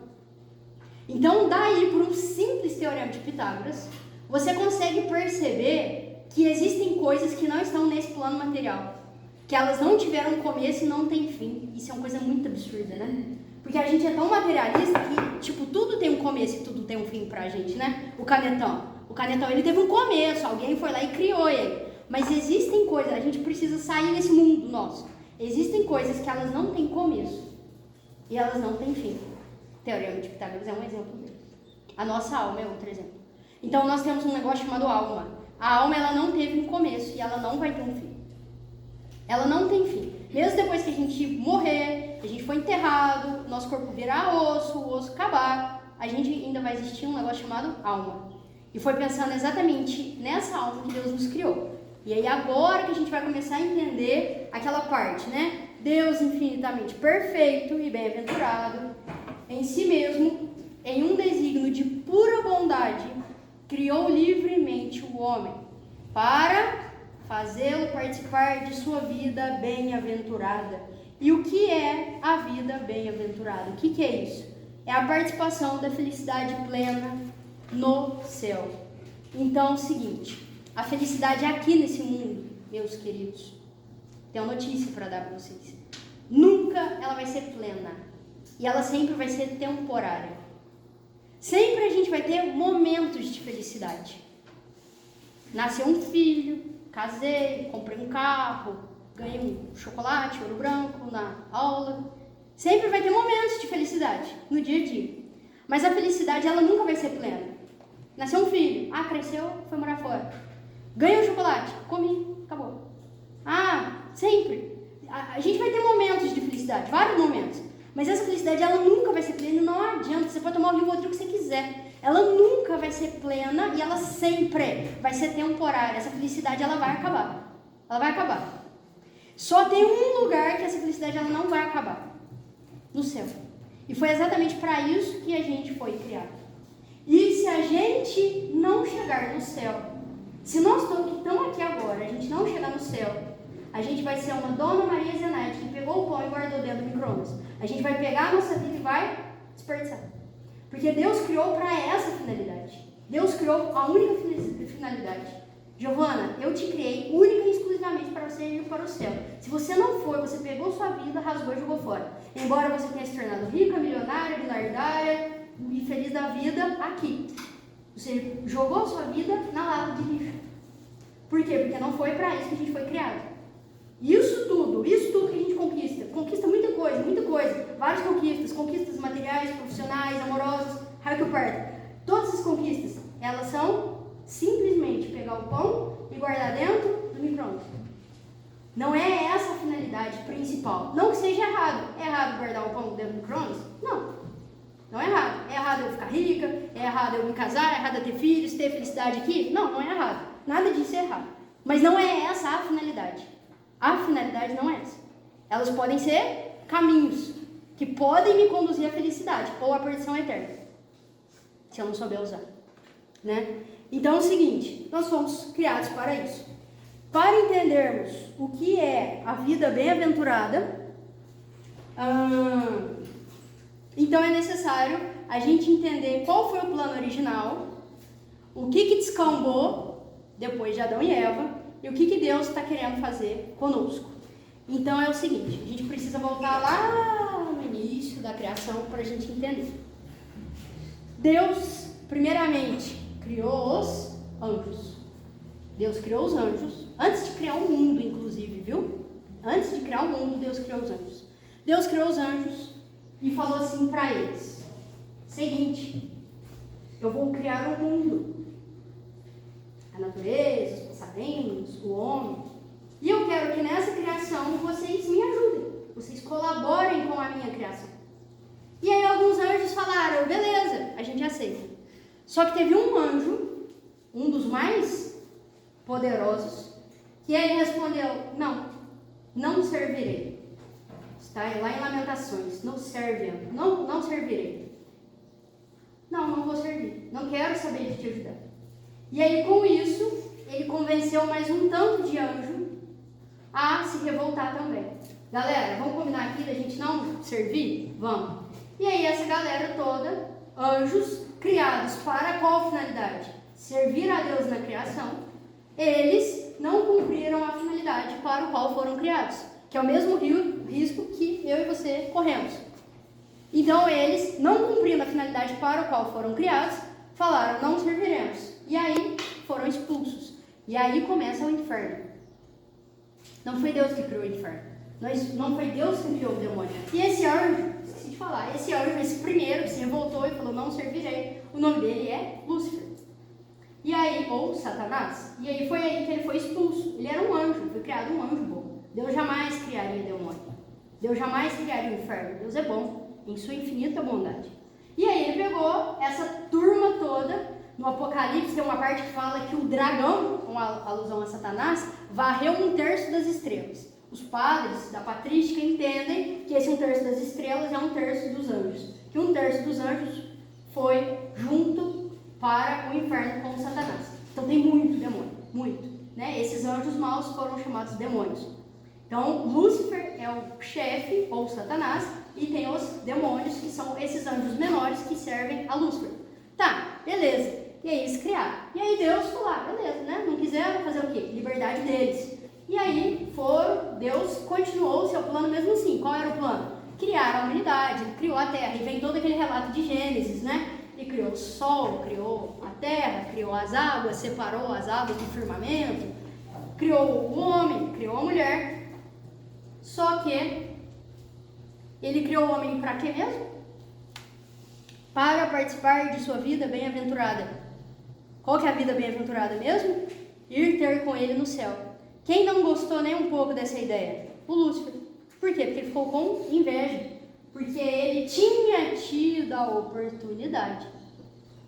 Então, daí, por um simples teorema de Pitágoras, você consegue perceber que existem coisas que não estão nesse plano material. Que elas não tiveram começo e não têm fim. Isso é uma coisa muito absurda, né? Porque a gente é tão materialista que, tudo tem um começo e tudo tem um fim pra gente, né? O canetão, ele teve um começo, alguém foi lá e criou ele. Mas existem coisas, a gente precisa sair desse mundo nosso. Existem coisas que elas não têm começo e elas não têm fim. O Teorema de Pitágoras é um exemplo deles. A nossa alma é outro exemplo. Então nós temos um negócio chamado alma. A alma, ela não teve um começo e ela não vai ter um fim. Ela não tem fim. Mesmo depois que a gente morrer, a gente for enterrado, nosso corpo virar osso, o osso acabar, a gente ainda vai existir um negócio chamado alma. E foi pensando exatamente nessa alma que Deus nos criou. E aí agora que a gente vai começar a entender aquela parte, né? Deus infinitamente perfeito e bem-aventurado, em si mesmo, em um desígnio de pura bondade, criou livremente o homem para fazê-lo participar de sua vida bem-aventurada. E o que é a vida bem-aventurada? O que é isso? É a participação da felicidade plena no céu. Então é o seguinte, a felicidade aqui nesse mundo, meus queridos, tem uma notícia para dar para vocês. Nunca ela vai ser plena. E ela sempre vai ser temporária. Sempre a gente vai ter momentos de felicidade. Nasceu um filho, casei, comprei um carro, ganhei um chocolate, ouro branco na aula. Sempre vai ter momentos de felicidade no dia a dia. Mas a felicidade, ela nunca vai ser plena. Nasceu um filho, cresceu, foi morar fora. Ganhei um chocolate, comi, acabou. Sempre. A gente vai ter momentos de felicidade, vários momentos. Mas essa felicidade, ela nunca vai ser plena e não adianta. Você pode tomar o Rivotril que você quiser. Ela nunca vai ser plena e ela sempre vai ser temporária. Essa felicidade, ela vai acabar. Ela vai acabar. Só tem um lugar que essa felicidade, ela não vai acabar. No céu. E foi exatamente para isso que a gente foi criado. E se a gente não chegar no céu, se nós que estamos aqui agora, a gente não chegar no céu, a gente vai ser uma Dona Maria Zenaide que pegou o pão e guardou dentro do micro-ondas. A gente vai pegar a nossa vida e vai desperdiçar. Porque Deus criou para essa finalidade. Deus criou a única finalidade. Giovana, eu te criei única e exclusivamente para você ir para o céu. Se você não for, você pegou sua vida, rasgou e jogou fora. Embora você tenha se tornado rica, milionária, biliardária e feliz da vida aqui. Você jogou sua vida na lata de lixo. Por quê? Porque não foi para isso que a gente foi criado. Isso tudo que a gente conquista muita coisa, várias conquistas materiais, profissionais, amorosas, raio que eu parto. Todas as conquistas, elas são simplesmente pegar o pão e guardar dentro do micro-ondas. Não é essa a finalidade principal. Não que seja errado. É errado guardar o pão dentro do micro-ondas? Não é errado. É errado eu ficar rica, é errado eu me casar, é errado eu ter filhos, ter felicidade aqui? Não é errado. Nada disso é errado. Mas não é essa a finalidade. A finalidade não é essa. Elas podem ser caminhos que podem me conduzir à felicidade ou à perdição eterna. se eu não souber usar, né? Então é o seguinte, nós fomos criados para isso. Para entendermos o que é a vida bem-aventurada, então é necessário a gente entender qual foi o plano original, o que descambou depois de Adão e Eva e o que Deus está querendo fazer conosco. Então é o seguinte, a gente precisa voltar lá no início da criação para a gente entender. Deus, primeiramente, criou os anjos. Deus criou os anjos, antes de criar o mundo, inclusive, viu? Antes de criar o mundo, Deus criou os anjos. Deus criou os anjos e falou assim para eles: seguinte, eu vou criar o mundo, a natureza, os passarinhos, o homem, e eu quero que nessa criação vocês me ajudem, vocês colaborem com a minha criação. E aí alguns anjos falaram: beleza, a gente aceita. Só que teve um anjo, um dos mais poderosos, que ele respondeu: não servirei. Está lá em Lamentações, não servirei. Não vou servir, não quero saber de te ajudar. E aí com isso, ele convenceu mais um tanto de anjo a se revoltar também. Galera, vamos combinar aqui da gente não servir? Vamos. E aí essa galera toda, anjos criados para qual finalidade? Servir a Deus na criação. Eles não cumpriram a finalidade para o qual foram criados, que é o mesmo risco que eu e você corremos. Então eles, não cumprindo a finalidade para o qual foram criados, falaram: não serviremos. E aí foram expulsos. E aí começa o inferno. Não foi Deus que criou o inferno. Não foi Deus que criou o demônio. E esse anjo, esqueci de falar, esse primeiro que se revoltou e falou: não servirei, o nome dele é Lúcifer. E aí, ou Satanás, e aí foi aí que ele foi expulso. Ele era um anjo, foi criado um anjo bom. Deus jamais criaria demônio. Deus jamais criaria o inferno. Deus é bom, em sua infinita bondade. E aí ele pegou essa turma toda. No Apocalipse tem uma parte que fala que o dragão, com alusão a Satanás, varreu 1/3 das estrelas. Os padres da patrística entendem que esse 1/3 das estrelas é 1/3 dos anjos. Que 1/3 dos anjos foi junto para o inferno com Satanás. Então tem muito demônio, muito, né? Esses anjos maus foram chamados demônios. Então Lúcifer é o chefe, ou Satanás, e tem os demônios, que são esses anjos menores que servem a Lúcifer. Tá, beleza. E aí eles criaram. E aí Deus falou: beleza, né? Não quiseram fazer o quê? Liberdade deles. E aí Deus continuou o seu plano mesmo assim. Qual era o plano? Criar a humanidade, criou a terra. E vem todo aquele relato de Gênesis, né? Ele criou o sol, criou a terra, criou as águas, separou as águas do firmamento, criou o homem, criou a mulher. Só que ele criou o homem para quê mesmo? Para participar de sua vida bem-aventurada. Qual que é a vida bem-aventurada mesmo? Ir ter com ele no céu. Quem não gostou nem um pouco dessa ideia? O Lúcifer. Por quê? Porque ele ficou com inveja. Porque ele tinha tido a oportunidade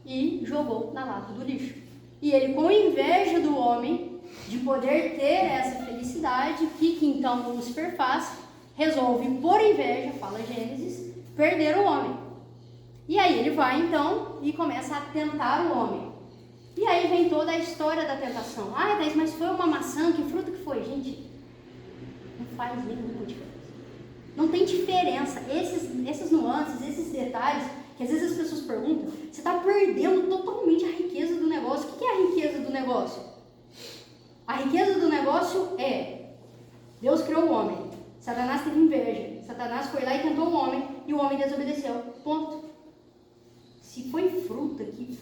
e jogou na lata do lixo. E ele, com inveja do homem de poder ter essa felicidade, o que então Lúcifer faz? Resolve, por inveja, fala Gênesis, perder o homem. E aí ele vai então e começa a tentar o homem. E aí vem toda a história da tentação. Thais, mas foi uma maçã, que fruta que foi? Gente, não faz nenhuma diferença. Não tem diferença. Essas nuances, esses detalhes, que às vezes as pessoas perguntam, você está perdendo totalmente a riqueza do negócio. O que é a riqueza do negócio? A riqueza do negócio é: Deus criou o homem, Satanás teve inveja, Satanás foi lá e tentou o homem, e o homem desobedeceu. Ponto. Se foi fruta que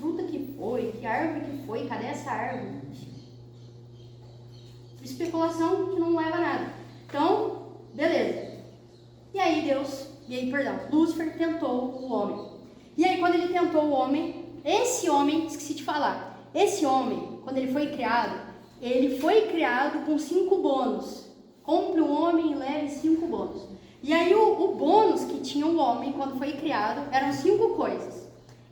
foi, que árvore que foi, cadê essa árvore? Especulação que não leva a nada. Então, beleza. E aí Lúcifer tentou o homem. E aí quando ele tentou o homem, esqueci de falar, esse homem, quando ele foi criado com 5 bônus. Compre o homem e leve 5 bônus. E aí o bônus que tinha o homem quando foi criado eram 5 coisas.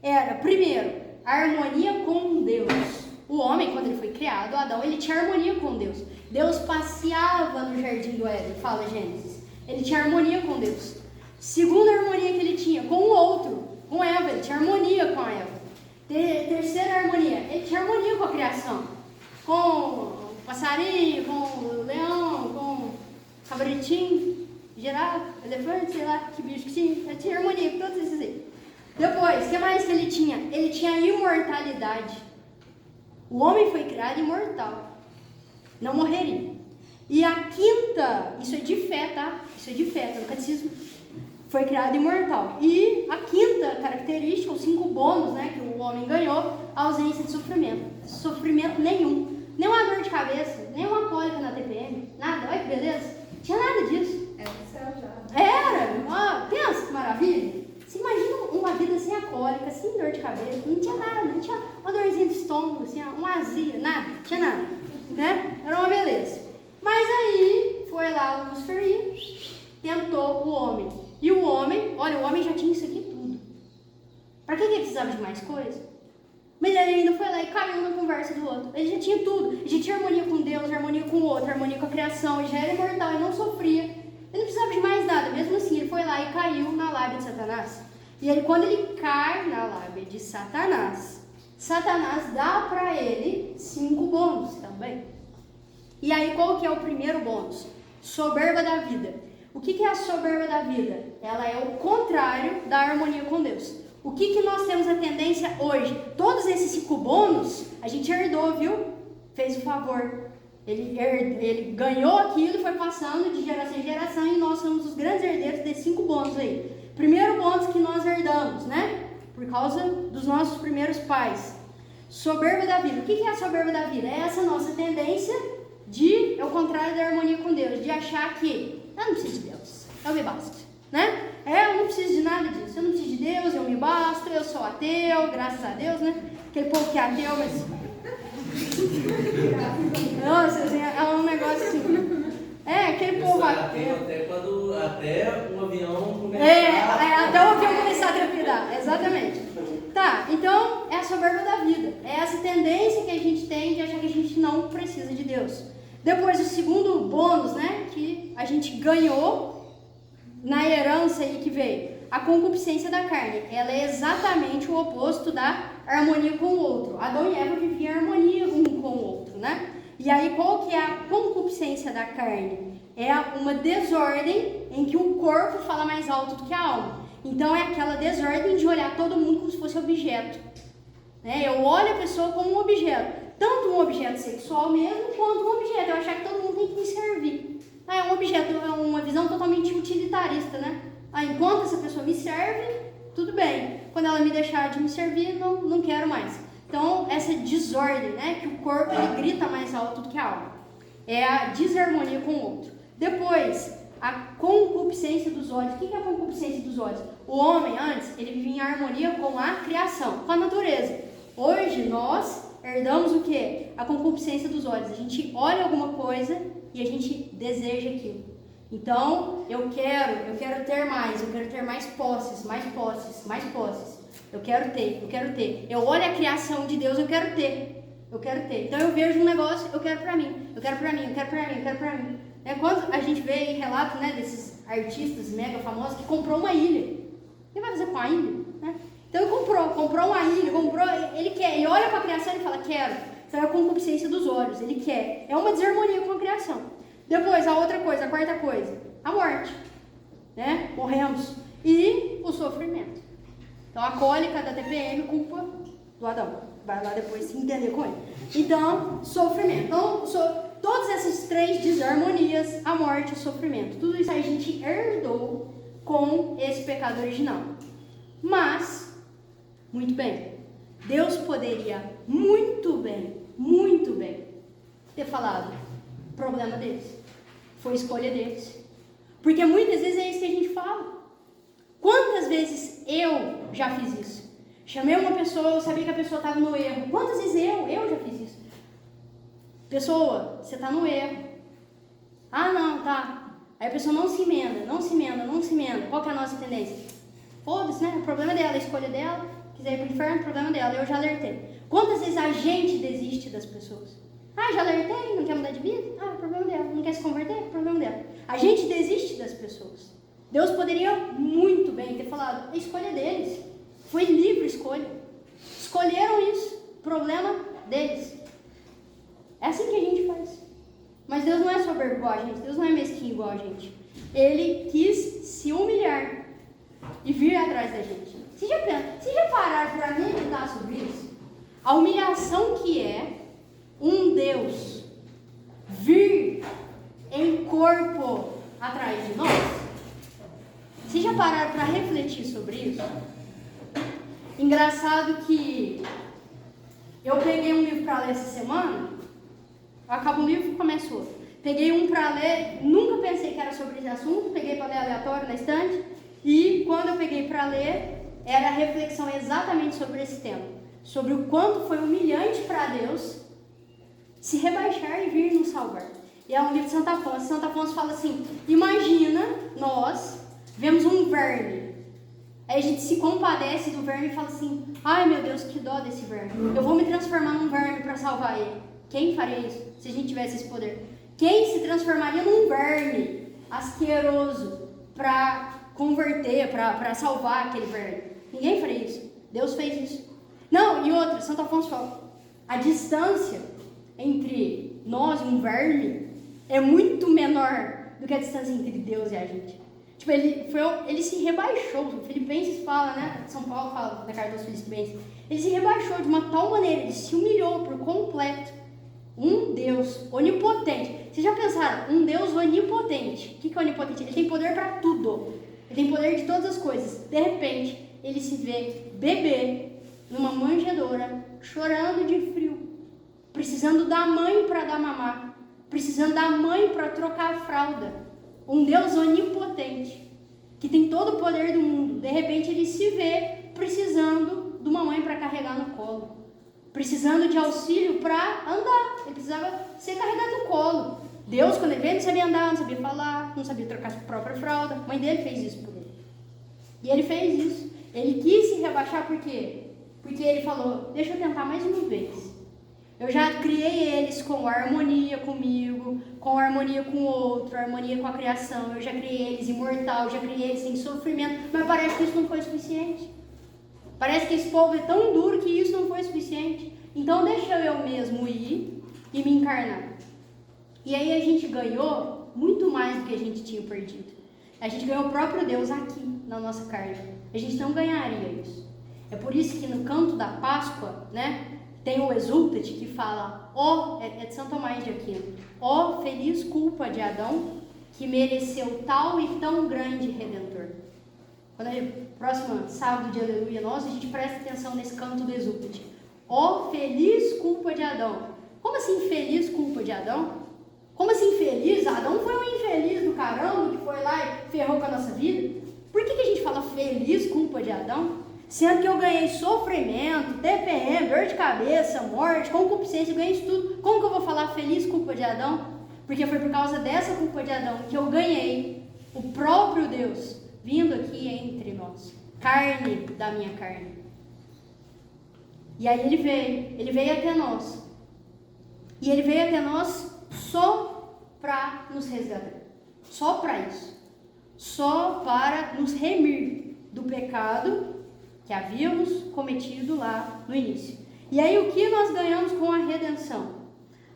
Era, primeiro, a harmonia com Deus. O homem, quando ele foi criado, Adão, ele tinha harmonia com Deus. Deus passeava no jardim do Éden, fala Gênesis. Ele tinha harmonia com Deus. Segunda harmonia que ele tinha com o outro, com Eva, ele tinha harmonia com a Eva. Terceira harmonia. Ele tinha harmonia com a criação. Com o passarinho, com o leão, com o cabritinho, girafa, elefante, sei lá, que bicho que tinha. Ele tinha harmonia com todos esses aí. Depois, o que mais que ele tinha? Ele tinha imortalidade. O homem foi criado imortal. Não morreria. E a quinta, isso é de fé, tá? Isso é de fé, tá no catecismo. Foi criado imortal. E a quinta característica, os 5 bônus, né, que o homem ganhou, a ausência de sofrimento. Sofrimento nenhum. Nenhuma dor de cabeça, nenhuma cólica na TPM, nada. Olha que beleza. Não tinha nada disso. É do céu já. Era. Ó, pensa que maravilha. Você imagina uma vida sem a cólica, sem dor de cabeça, não tinha nada, não tinha uma dorzinha de estômago, assim, uma azia, nada, não tinha nada, né? Era uma beleza. Mas aí, foi lá o Luciferinho, tentou o homem. E o homem, olha, o homem já tinha isso aqui tudo. Pra que ele precisava de mais coisa? Mas ele ainda foi lá e caiu na conversa do outro. Ele já tinha tudo, ele já tinha harmonia com Deus, harmonia com o outro, harmonia com a criação, ele já era imortal, ele não sofria. Ele não precisava de mais nada, mesmo assim ele foi lá e caiu na lábia de Satanás. E aí quando ele cai na lábia de Satanás, Satanás dá para ele 5 bônus também. E aí qual que é o primeiro bônus? Soberba da vida. O que é a soberba da vida? Ela é o contrário da harmonia com Deus. O que nós temos a tendência hoje? Todos esses 5 bônus a gente herdou, viu? Fez o favor. Ele ganhou aquilo e foi passando de geração em geração e nós somos os grandes herdeiros desses 5 bônus aí. Primeiro bônus que nós herdamos, né? Por causa dos nossos primeiros pais. Soberba da vida. O que é a soberba da vida? É essa nossa tendência de, é o contrário da harmonia com Deus, de achar que eu não preciso de Deus, eu me basto, né? Eu não preciso de nada disso, eu não preciso de Deus, eu me basto, eu sou ateu, graças a Deus, né? Aquele povo que é ateu, mas... Nossa, é um negócio assim. É, aquele povo ateu. Até um avião começar. Até o avião começar a trepidar, exatamente. Tá, então é a soberba da vida. É essa tendência que a gente tem de achar que a gente não precisa de Deus. Depois, o segundo bônus, né, que a gente ganhou na herança aí que veio, a concupiscência da carne. Ela é exatamente o oposto da harmonia com o outro. Adão e Eva viviam em harmonia um com o outro, né? E aí, qual que é a concupiscência da carne? É uma desordem em que o corpo fala mais alto do que a alma. Então, é aquela desordem de olhar todo mundo como se fosse objeto. Né? Eu olho a pessoa como um objeto. Tanto um objeto sexual mesmo, quanto um objeto. Eu achar que todo mundo tem que me servir. É um objeto, é uma visão totalmente utilitarista, né? Enquanto essa pessoa me serve, tudo bem. Quando ela me deixar de me servir, não quero mais. Então, essa desordem, né? Que o corpo ele grita mais alto do que a alma. É a desarmonia com o outro. Depois, a concupiscência dos olhos. O que é a concupiscência dos olhos? O homem, antes, ele vivia em harmonia com a criação, com a natureza. Hoje, nós herdamos o quê? A concupiscência dos olhos. A gente olha alguma coisa e a gente deseja aquilo. Então, eu quero ter mais, eu quero ter mais posses, mais posses, mais posses. Eu quero ter. Eu olho a criação de Deus, eu quero ter. Então, eu vejo um negócio, eu quero pra mim. Quando a gente vê em relato, né, desses artistas mega famosos que comprou uma ilha. O que vai fazer com a ilha? Né? Então, ele comprou uma ilha, ele quer. Ele olha pra criação e fala, quero. Então, é a concupiscência dos olhos, ele quer. É uma desarmonia com a criação. Depois, a quarta coisa, a morte, né? Morremos. E o sofrimento. Então, a cólica da TPM, culpa do Adão. Vai lá depois se entender com ele. Então, sofrimento. Então, todas essas 3 desarmonias, a morte e o sofrimento. Tudo isso a gente herdou com esse pecado original. Mas, muito bem, Deus poderia muito bem ter falado, problema deles. Foi escolha deles. Porque muitas vezes é isso que a gente fala. Quantas vezes eu já fiz isso? Chamei uma pessoa, eu sabia que a pessoa estava no erro. Quantas vezes eu já fiz isso? Pessoa, você está no erro. Ah, não, tá. Aí a pessoa não se emenda. Qual que é a nossa tendência? Foda-se, né? O problema dela, a escolha dela. Quiser ir pro inferno, o problema dela. Eu já alertei. Quantas vezes a gente desiste das pessoas? Já alertei, não quer mudar de vida? O problema dela. Não quer se converter? O problema dela. A gente desiste das pessoas. Deus poderia muito bem ter falado, a escolha deles. Foi livre escolha. Escolheram isso. Problema deles. É assim que a gente faz. Mas Deus não é soberbo igual a gente. Deus não é mesquinho igual a gente. Ele quis se humilhar e vir atrás da gente. Vocês já pararam para meditar sobre isso? A humilhação que é um Deus vir em corpo atrás de nós? Vocês já pararam para refletir sobre isso? Engraçado que eu peguei um livro para ler essa semana, acaba um livro e começa outro. Peguei um para ler, nunca pensei que era sobre esse assunto, peguei para ler aleatório na estante, e quando eu peguei para ler, era a reflexão exatamente sobre esse tema. Sobre o quanto foi humilhante para Deus se rebaixar e vir nos salvar. E é um livro de Santo Afonso. Santo Afonso fala assim, imagina nós vemos um verme. Aí a gente se compadece do verme e fala assim, ai meu Deus, que dó desse verme. Eu vou me transformar num verme para salvar ele. Quem faria isso se a gente tivesse esse poder? Quem se transformaria num verme asqueroso para converter, para salvar aquele verme? Ninguém faria isso. Deus fez isso. Não, e outra, Santo Afonso fala, a distância entre nós e um verme é muito menor do que a distância entre Deus e a gente. Tipo, ele se rebaixou. O Filipenses fala, né? São Paulo fala na carta aos Filipenses. Ele se rebaixou de uma tal maneira, ele se humilhou por completo. Um Deus onipotente. Vocês já pensaram? Um Deus onipotente. O que é onipotente? Ele tem poder para tudo. Ele tem poder de todas as coisas. De repente, ele se vê bebê numa manjedoura, chorando de frio, precisando da mãe para dar mamar, precisando da mãe para trocar a fralda. Um Deus onipotente, que tem todo o poder do mundo. De repente, ele se vê precisando de uma mãe para carregar no colo, precisando de auxílio para andar. Ele precisava ser carregado no colo. Deus, quando ele veio, não sabia andar, não sabia falar, não sabia trocar a própria fralda. A mãe dele fez isso por ele. E ele fez isso. Ele quis se rebaixar por quê? Porque ele falou, deixa eu tentar mais uma vez. Eu já criei eles com harmonia comigo, com harmonia com o outro, harmonia com a criação. Eu já criei eles imortal, já criei eles sem sofrimento. Mas parece que isso não foi suficiente. Parece que esse povo é tão duro que isso não foi suficiente. Então deixa eu mesmo ir e me encarnar. E aí a gente ganhou muito mais do que a gente tinha perdido. A gente ganhou o próprio Deus aqui, na nossa carne. A gente não ganharia isso. É por isso que no canto da Páscoa, né, tem o Exultate que fala, é de São Tomás de Aquino, feliz culpa de Adão que mereceu tal e tão grande Redentor. Quando próximo sábado de Aleluia nosso, a gente presta atenção nesse canto do Exultate. Feliz culpa de Adão. Como assim feliz culpa de Adão? Como assim feliz? Adão foi um infeliz do caramba que foi lá e ferrou com a nossa vida. Por que a gente fala feliz culpa de Adão? Sendo que eu ganhei sofrimento, TPM, dor de cabeça, morte, concupiscência, eu ganhei isso tudo. Como que eu vou falar feliz culpa de Adão? Porque foi por causa dessa culpa de Adão que eu ganhei o próprio Deus vindo aqui entre nós. Carne da minha carne. E aí ele veio até nós. E ele veio até nós só para nos resgatar. Só para isso. Só para nos remir do pecado que havíamos cometido lá no início. E aí o que nós ganhamos com a redenção?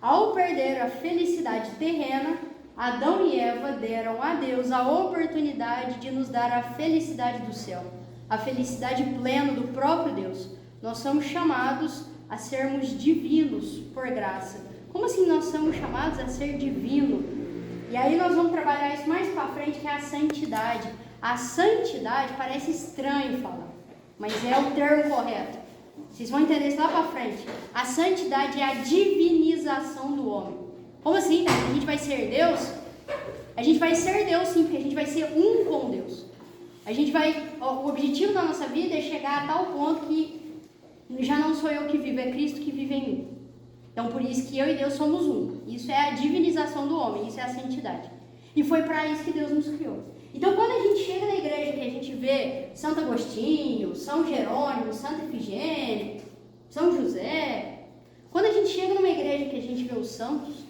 Ao perder a felicidade terrena, Adão e Eva deram a Deus a oportunidade de nos dar a felicidade do céu, a felicidade plena do próprio Deus. Nós somos chamados a sermos divinos por graça. Como assim nós somos chamados a ser divino? E aí nós vamos trabalhar isso mais para frente, que é a santidade. A santidade parece estranho falar, mas é o termo correto. Vocês vão entender isso lá para frente. A santidade é a divinização do homem. Como assim? A gente vai ser Deus? A gente vai ser Deus sim, porque a gente vai ser um com Deus. O objetivo da nossa vida é chegar a tal ponto que já não sou eu que vivo, é Cristo que vive em mim. Então por isso que eu e Deus somos um. Isso é a divinização do homem, isso é a santidade. E foi para isso que Deus nos criou. Então quando a gente chega na igreja que a gente vê Santo Agostinho, São Jerônimo, Santa Efigênia, São José, quando a gente chega numa igreja que a gente vê os santos,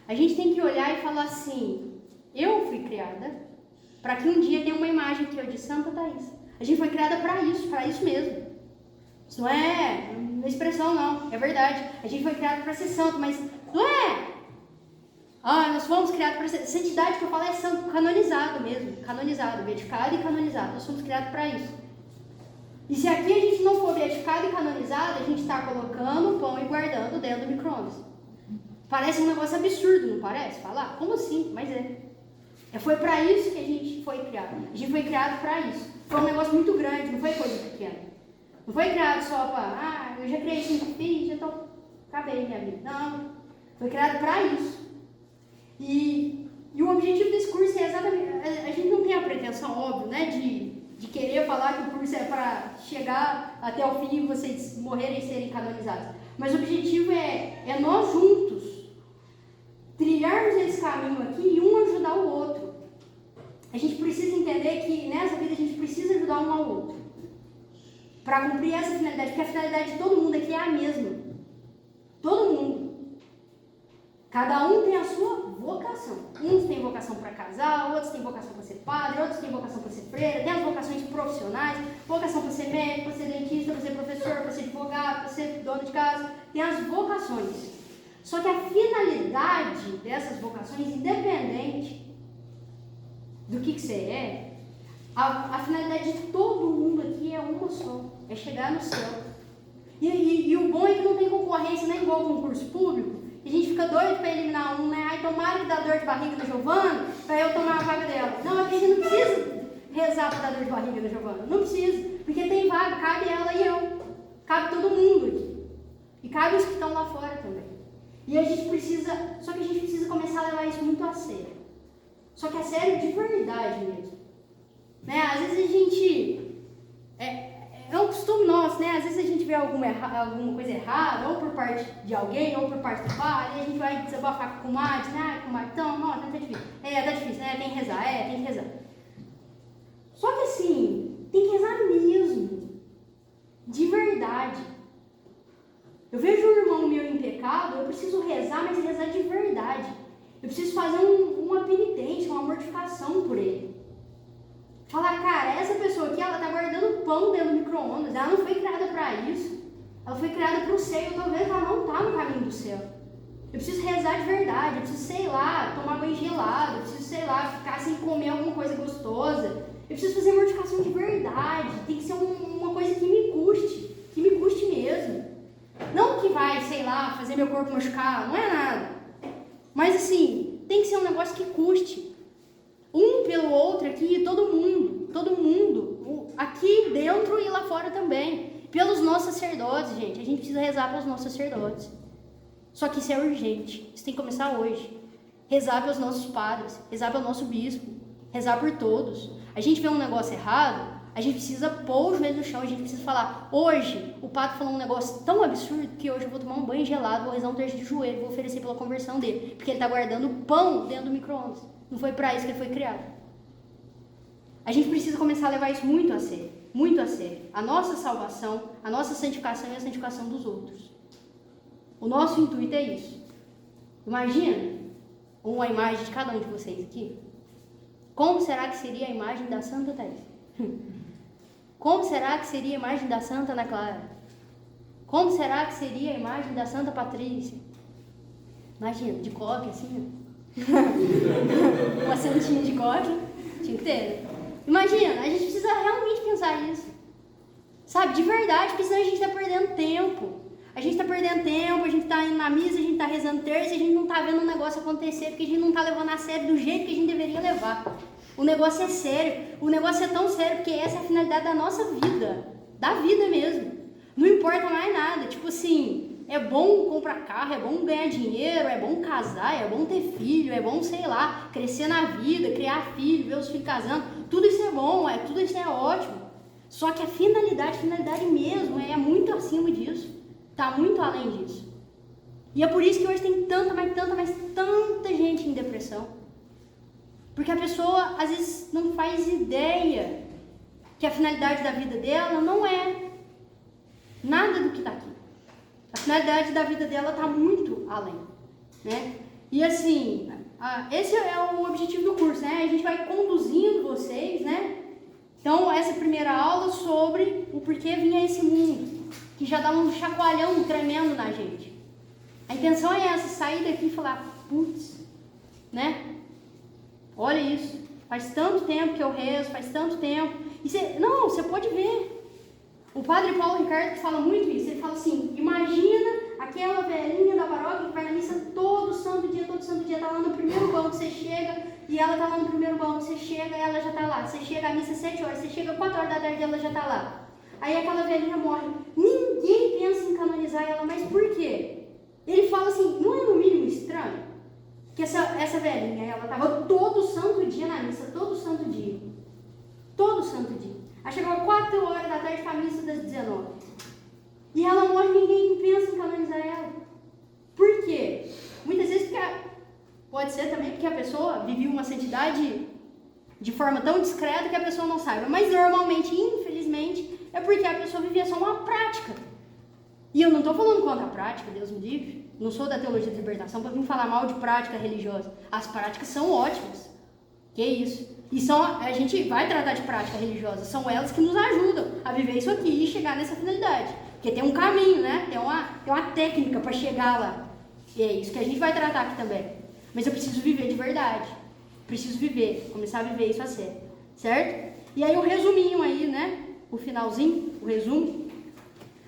a gente tem que olhar e falar assim, eu fui criada para que um dia tenha uma imagem aqui de Santa Thaís. A gente foi criada para isso mesmo. Isso não é uma expressão, não. É verdade. A gente foi criado para ser santo, mas não é. Nós fomos criados para ser... Santidade que eu falo é santo, canonizado mesmo. Canonizado, beatificado e canonizado. Nós fomos criados para isso. E se aqui a gente não for beatificado e canonizado, a gente está colocando o pão e guardando dentro do micro-ondas. Parece um negócio absurdo, não parece? Falar? Como assim? Mas é. Foi para isso que a gente foi criado. A gente foi criado para isso. Foi um negócio muito grande, não foi coisa pequena. Não foi criado só para, eu já criei 5 filhos, já tô... acabei minha vida. Não. Foi criado para isso. E o objetivo desse curso é exatamente... A gente não tem a pretensão, óbvio, né, de querer falar que o curso é para chegar até o fim e vocês morrerem e serem canonizados. Mas o objetivo é nós juntos trilharmos esse caminho aqui e um ajudar o outro. A gente precisa entender que nessa vida a gente precisa ajudar um ao outro para cumprir essa finalidade, porque a finalidade de todo mundo aqui é a mesma. Todo mundo. Cada um tem a sua vocação. Uns têm vocação para casar, outros têm vocação para ser padre, outros têm vocação para ser freira, tem as vocações profissionais, vocação para ser médico, para ser dentista, para ser professor, para ser advogado, para ser dono de casa. Tem as vocações. Só que a finalidade dessas vocações, independente do que você é, a finalidade de todo mundo aqui é uma só, é chegar no céu. E o bom é que não tem concorrência, nem igual ao concurso público, e a gente fica doido para eliminar um, né? Ai, tomara que dá dor de barriga na Giovana, para eu tomar a vaga dela. Não, a gente não precisa rezar para dar dor de barriga na Giovana, não precisa, porque tem vaga, cabe ela e eu, cabe todo mundo aqui, e cabe os que estão lá fora também. E a gente precisa, só que a gente precisa começar a levar isso muito a sério. Só que a sério de verdade mesmo. Né? Às vezes a gente, é um costume nosso, né? Às vezes a gente vê alguma coisa errada, ou por parte de alguém, ou por parte do pai, e a gente vai desabafar com o comadre, né? Comadre, então, nossa, tá difícil. Tá difícil, né? Tem que rezar, tem que rezar. Só que assim, tem que rezar mesmo. De verdade. Eu vejo um irmão meu em pecado, eu preciso rezar, mas rezar de verdade. Eu preciso fazer uma penitência, uma mortificação por ele. Falar, cara, essa pessoa aqui, ela tá guardando pão dentro do micro-ondas, ela não foi criada para isso. Ela foi criada para o céu, eu tô vendo que ela não tá no caminho do céu. Eu preciso rezar de verdade, eu preciso, sei lá, tomar banho gelado, eu preciso, sei lá, ficar sem comer alguma coisa gostosa. Eu preciso fazer mortificação de verdade, tem que ser uma coisa que me custe mesmo. Não que vai, sei lá, fazer meu corpo machucar, não é nada. Mas assim, tem que ser um negócio que custe. Um pelo outro aqui, todo mundo, aqui dentro e lá fora também. Pelos nossos sacerdotes, gente, a gente precisa rezar pelos nossos sacerdotes. Só que isso é urgente, isso tem que começar hoje. Rezar pelos nossos padres, rezar pelo nosso bispo, rezar por todos. A gente vê um negócio errado, a gente precisa pôr os joelhos no chão, a gente precisa falar, hoje o padre falou um negócio tão absurdo que hoje eu vou tomar um banho gelado, vou rezar um terço de joelho, vou oferecer pela conversão dele, porque ele está guardando pão dentro do micro-ondas. Não foi para isso que ele foi criado. A gente precisa começar a levar isso muito a sério, muito a sério. A nossa salvação, a nossa santificação e a santificação dos outros. O nosso intuito é isso. Imagina uma imagem de cada um de vocês aqui. Como será que seria a imagem da Santa Thaís? Como será que seria a imagem da Santa Ana Clara? Como será que seria a imagem da Santa Patrícia? Imagina, de coque assim, uma santinha de coque, tinha que ter. Imagina, a gente precisa realmente pensar nisso. Sabe, de verdade, porque senão a gente está perdendo tempo. A gente está perdendo tempo, a gente está indo na missa, a gente está rezando terça, e a gente não está vendo um negócio acontecer, porque a gente não está levando a sério do jeito que a gente deveria levar. O negócio é sério, o negócio é tão sério, porque essa é a finalidade da nossa vida, da vida mesmo. Não importa mais nada, tipo assim, é bom comprar carro, é bom ganhar dinheiro, é bom casar, é bom ter filho, é bom, sei lá, crescer na vida, criar filho, ver os filhos casando, tudo isso é bom, tudo isso é ótimo. Só que a finalidade mesmo, é muito acima disso, tá muito além disso. E é por isso que hoje tem tanta gente em depressão. Porque a pessoa, às vezes, não faz ideia que a finalidade da vida dela não é nada do que está aqui. A finalidade da vida dela está muito além, né? E assim, esse é o objetivo do curso, né? A gente vai conduzindo vocês, né? Então, essa primeira aula sobre o porquê vinha esse mundo. que já dá um chacoalhão tremendo na gente. A intenção é essa, sair daqui e falar, putz, né? Olha isso, faz tanto tempo que eu rezo, faz tanto tempo. E você pode ver. O padre Paulo Ricardo fala muito isso, ele fala assim, imagina aquela velhinha da paróquia que vai na missa todo santo dia, tá lá no primeiro banco, você chega, e ela tá lá no primeiro banco, você chega, ela já tá lá, você chega à missa 7 horas, você chega 4 horas da tarde, ela já tá lá. Aí aquela velhinha morre, ninguém pensa em canonizar ela, mas por quê? Ele fala assim, não é no mínimo estranho? Que essa velhinha, ela tava todo santo dia na missa, todo santo dia. Aí chegou 4 horas da tarde para a missa das 19. E ela morre e ninguém pensa em canonizar ela. Por quê? Muitas vezes pode ser também porque a pessoa vivia uma santidade de forma tão discreta que a pessoa não saiba. Mas normalmente, infelizmente, é porque a pessoa vivia só uma prática. E eu não estou falando contra a prática, Deus me livre. Não sou da teologia da libertação para vir falar mal de prática religiosa. As práticas são ótimas. Que isso? E a gente vai tratar de prática religiosa. São elas que nos ajudam a viver isso aqui e chegar nessa finalidade. Porque tem um caminho, né? Tem uma técnica para chegar lá. E é isso que a gente vai tratar aqui também. Mas eu preciso viver de verdade. Preciso viver, começar a viver isso a sério. Certo? E aí o resuminho aí, né? O finalzinho, o resumo.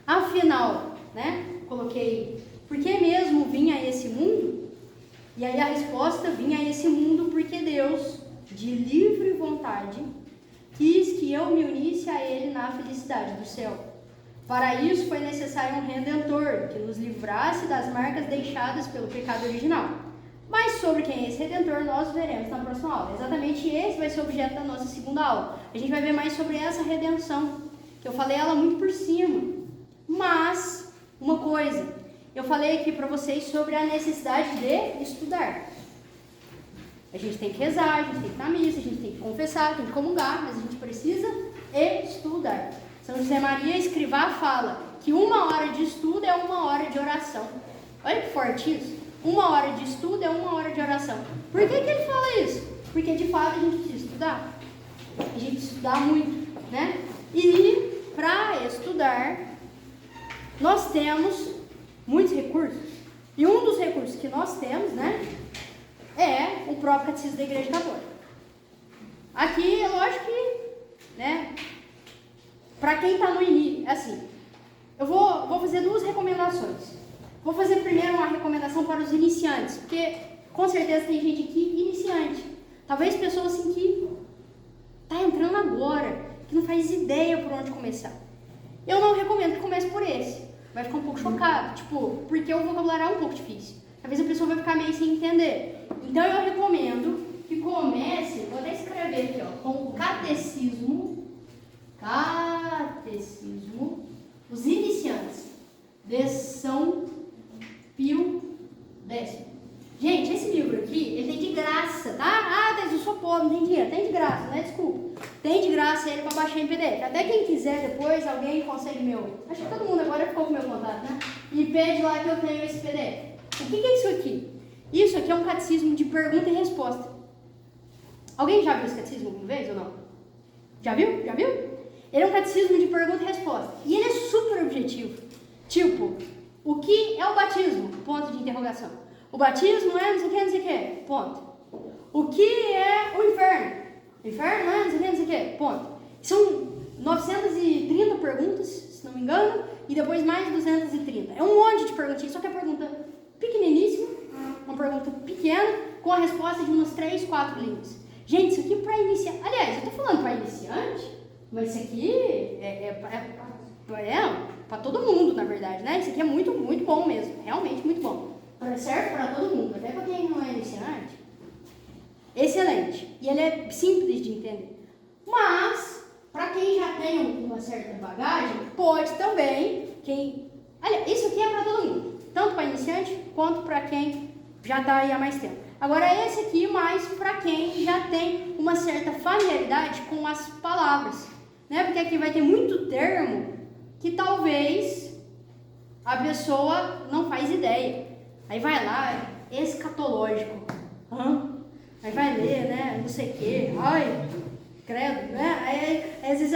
Afinal, né? Coloquei, por que mesmo vinha a esse mundo? E aí a resposta, vinha a esse mundo porque Deus, de livre vontade, quis que eu me unisse a Ele na felicidade do céu. Para isso foi necessário um Redentor, que nos livrasse das marcas deixadas pelo pecado original. Mas sobre quem é esse Redentor, nós veremos na próxima aula. Exatamente esse vai ser o objeto da nossa segunda aula. A gente vai ver mais sobre essa redenção, que eu falei ela muito por cima. Mas, uma coisa, eu falei aqui para vocês sobre a necessidade de estudar. A gente tem que rezar, a gente tem que ir na missa, a gente tem que confessar, tem que comungar, mas a gente precisa estudar. São José Maria Escrivá fala que 1 hora de estudo é 1 hora de oração. Olha que forte isso. 1 hora de estudo é 1 hora de oração. Por que ele fala isso? Porque de fato a gente precisa estudar. A gente precisa estudar muito, né? E para estudar, nós temos muitos recursos. E um dos recursos que nós temos, né, é o próprio Catecismo da Igreja Católica. Aqui, é lógico que, né, para quem está no início, assim, eu vou fazer 2 recomendações. Vou fazer primeiro uma recomendação para os iniciantes, porque com certeza tem gente aqui iniciante. Talvez pessoas assim que está entrando agora, que não faz ideia por onde começar. Eu não recomendo que comece por esse. Vai ficar um pouco chocado, tipo, porque o vocabulário é um pouco difícil. Talvez a pessoa vai ficar meio sem entender. Então eu recomendo que comece, vou até escrever aqui, ó, com o Catecismo, os iniciantes de São Pio X. Gente, esse livro aqui, ele tem de graça, tá? Ah, eu sou pobre, não tem dinheiro. Tem de graça, né? Desculpa. Tem de graça ele para baixar em PDF. Até quem quiser depois, alguém consegue meu. Acho que todo mundo agora ficou com meu contato, né? E pede lá que eu tenho esse PDF. O que é isso aqui? Isso aqui é um catecismo de pergunta e resposta. Alguém já viu esse catecismo alguma vez ou não? Já viu? Já viu? Ele é um catecismo de pergunta e resposta. E ele é super objetivo. Tipo, o que é o batismo? Ponto de interrogação. O batismo é não sei o que, ponto. O que é o inferno? O inferno é não sei o que, ponto. São 930 perguntas, se não me engano, e depois mais 230. É um monte de perguntinhas, só que é pergunta pequeniníssima, uma pergunta pequena, com a resposta de umas 3, 4 linhas. Gente, isso aqui é para iniciar. Aliás, eu tô falando para iniciante, mas isso aqui é para todo mundo, na verdade, né? Isso aqui é muito, muito bom mesmo, realmente muito bom. Serve para todo mundo, até para quem não é iniciante. Excelente. E ele é simples de entender. Mas, para quem já tem uma certa bagagem, pode também, olha, isso aqui é para todo mundo. Tanto para iniciante, quanto para quem já está aí há mais tempo. Agora, esse aqui mais para quem já tem uma certa familiaridade com as palavras. Né? Porque aqui vai ter muito termo que talvez a pessoa não faz ideia. Aí vai lá, escatológico. Aí vai ler, né? Não sei o quê. Ai, credo, né? Aí às vezes,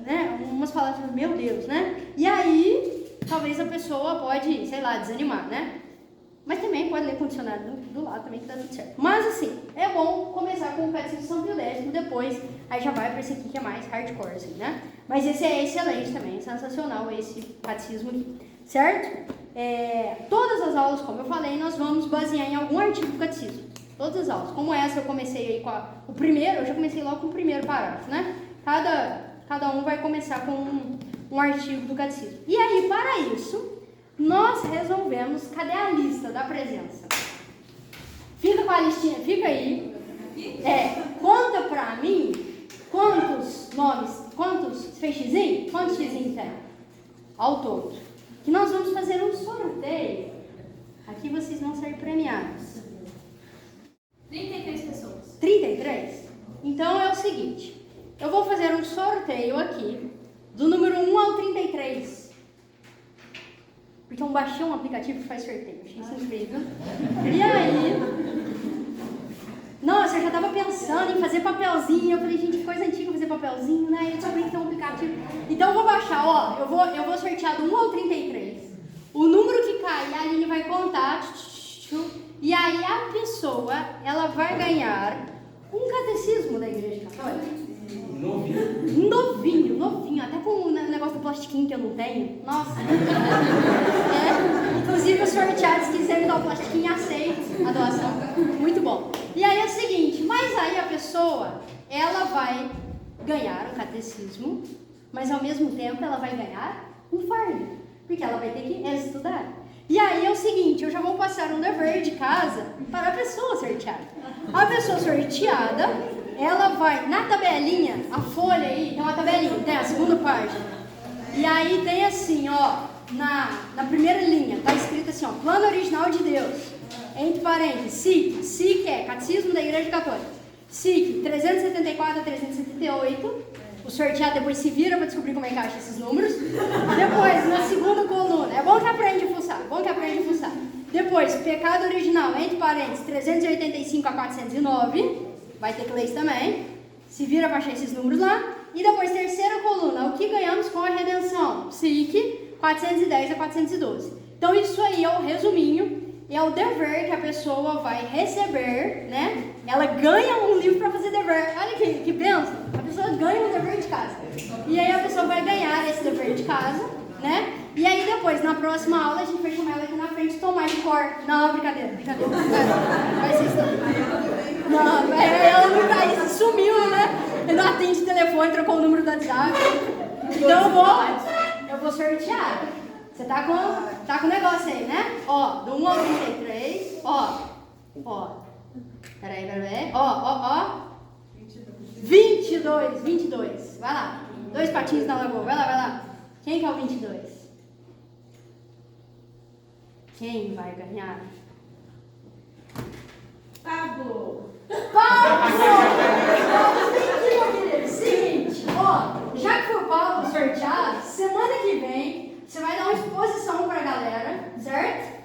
né? Umas palavras, meu Deus, né? E aí, talvez a pessoa pode, sei lá, desanimar, né? Mas também pode ler condicionado do lado também que tá tudo certo. Mas assim, é bom começar com o Catecismo de São Pio X, depois aí já vai para esse aqui que é mais hardcore, assim, né? Mas esse é excelente também, sensacional esse catecismo aqui, certo? Todas as aulas, como eu falei, nós vamos basear em algum artigo do catecismo. Todas as aulas. Como essa eu comecei aí com o primeiro, eu já comecei logo com o primeiro parágrafo, né? Cada um vai começar com um artigo do catecismo. E aí, para isso, nós resolvemos, cadê a lista da presença? Fica com a listinha, fica aí. Conta pra mim quantos nomes, quantos feixezinhos, quantos xizinhos tem? Ao todo. Que nós vamos fazer um sorteio. Aqui vocês vão ser premiados. 33 pessoas. 33? Então é o seguinte, eu vou fazer um sorteio aqui, do número 1 ao 33. Porque eu baixei um aplicativo que faz sorteio, achei isso incrível. E aí, nossa, eu já tava pensando em fazer papelzinho, eu falei, gente, que coisa antiga fazer papelzinho, né? Eu descobri que tem um aplicativo. Então eu vou baixar, ó, eu vou sortear do 1 ao 33. O número que cair, a Aline vai contar, e aí a pessoa, ela vai ganhar um catecismo da Igreja Católica. Novinho, até com o negócio do plastiquinho que eu não tenho. Nossa. Inclusive os sorteados, se quiserem dar o plastiquinho, aceito a doação. Muito bom. E aí é o seguinte, mas aí a pessoa, ela vai ganhar o catecismo, mas ao mesmo tempo ela vai ganhar um fardo, porque ela vai ter que estudar. E aí é o seguinte, eu já vou passar um dever de casa para a pessoa sorteada. A pessoa sorteada, ela vai na tabelinha, a folha aí, tem uma tabelinha, tem a segunda página. E aí tem assim, ó, na primeira linha, tá escrito assim, ó, plano original de Deus, entre parênteses, SIC é Catecismo da Igreja Católica, SIC 374 a 378, o sorteado depois se vira para descobrir como é que acha esses números. Depois, na segunda coluna, é bom que aprende a fuçar, Depois, pecado original, entre parênteses, 385 a 409, vai ter que ler isso também, se vira para achar esses números lá. E depois, terceira coluna, o que ganhamos com a redenção, SIC 410 a 412. Então isso aí é o resuminho, é o dever que a pessoa vai receber, né? Ela ganha um livro para fazer dever. Olha que bênção, a pessoa ganha um dever de casa. E aí a pessoa vai ganhar esse dever de casa, né? E aí depois, na próxima aula, a gente vai chamar ela aqui na frente e tomar de cor. Não, brincadeira. Vai ser isso. Não, ela não tá aí, sumiu, né? Ele não atende o telefone, trocou o número do WhatsApp. Então eu vou sortear. Você tá com o negócio aí, né? Ó, do 1 ao 33, ó. Peraí. Ó. 22. Vai lá. 2 patinhos na lagoa. Vai lá. Quem que é o 22? Quem vai ganhar? Pablo! Vem aqui, meu querido. Seguinte, ó, já que foi o Pablo sorteado, semana que vem você vai dar uma exposição pra galera, certo?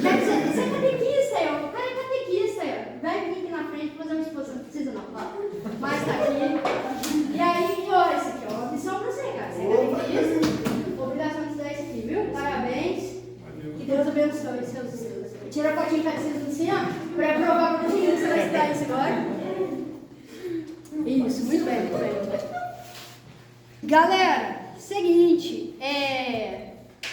Já que você é catequista aí, ó. Cara, é catequista aí, ó. Vai vir aqui na frente fazer uma exposição. Não precisa não, ó. Mas tá aqui. E aí, ó, esse aqui, ó. Missão pra você, cara. Você é catequista. Obrigação de estudar isso aqui, viu? Parabéns. Que Deus abençoe seus estudos. Tira a fotinha de catecismo assim, ó. Pra provar pra gente que você vai estudar isso agora. Isso, muito bem. Galera, seguinte,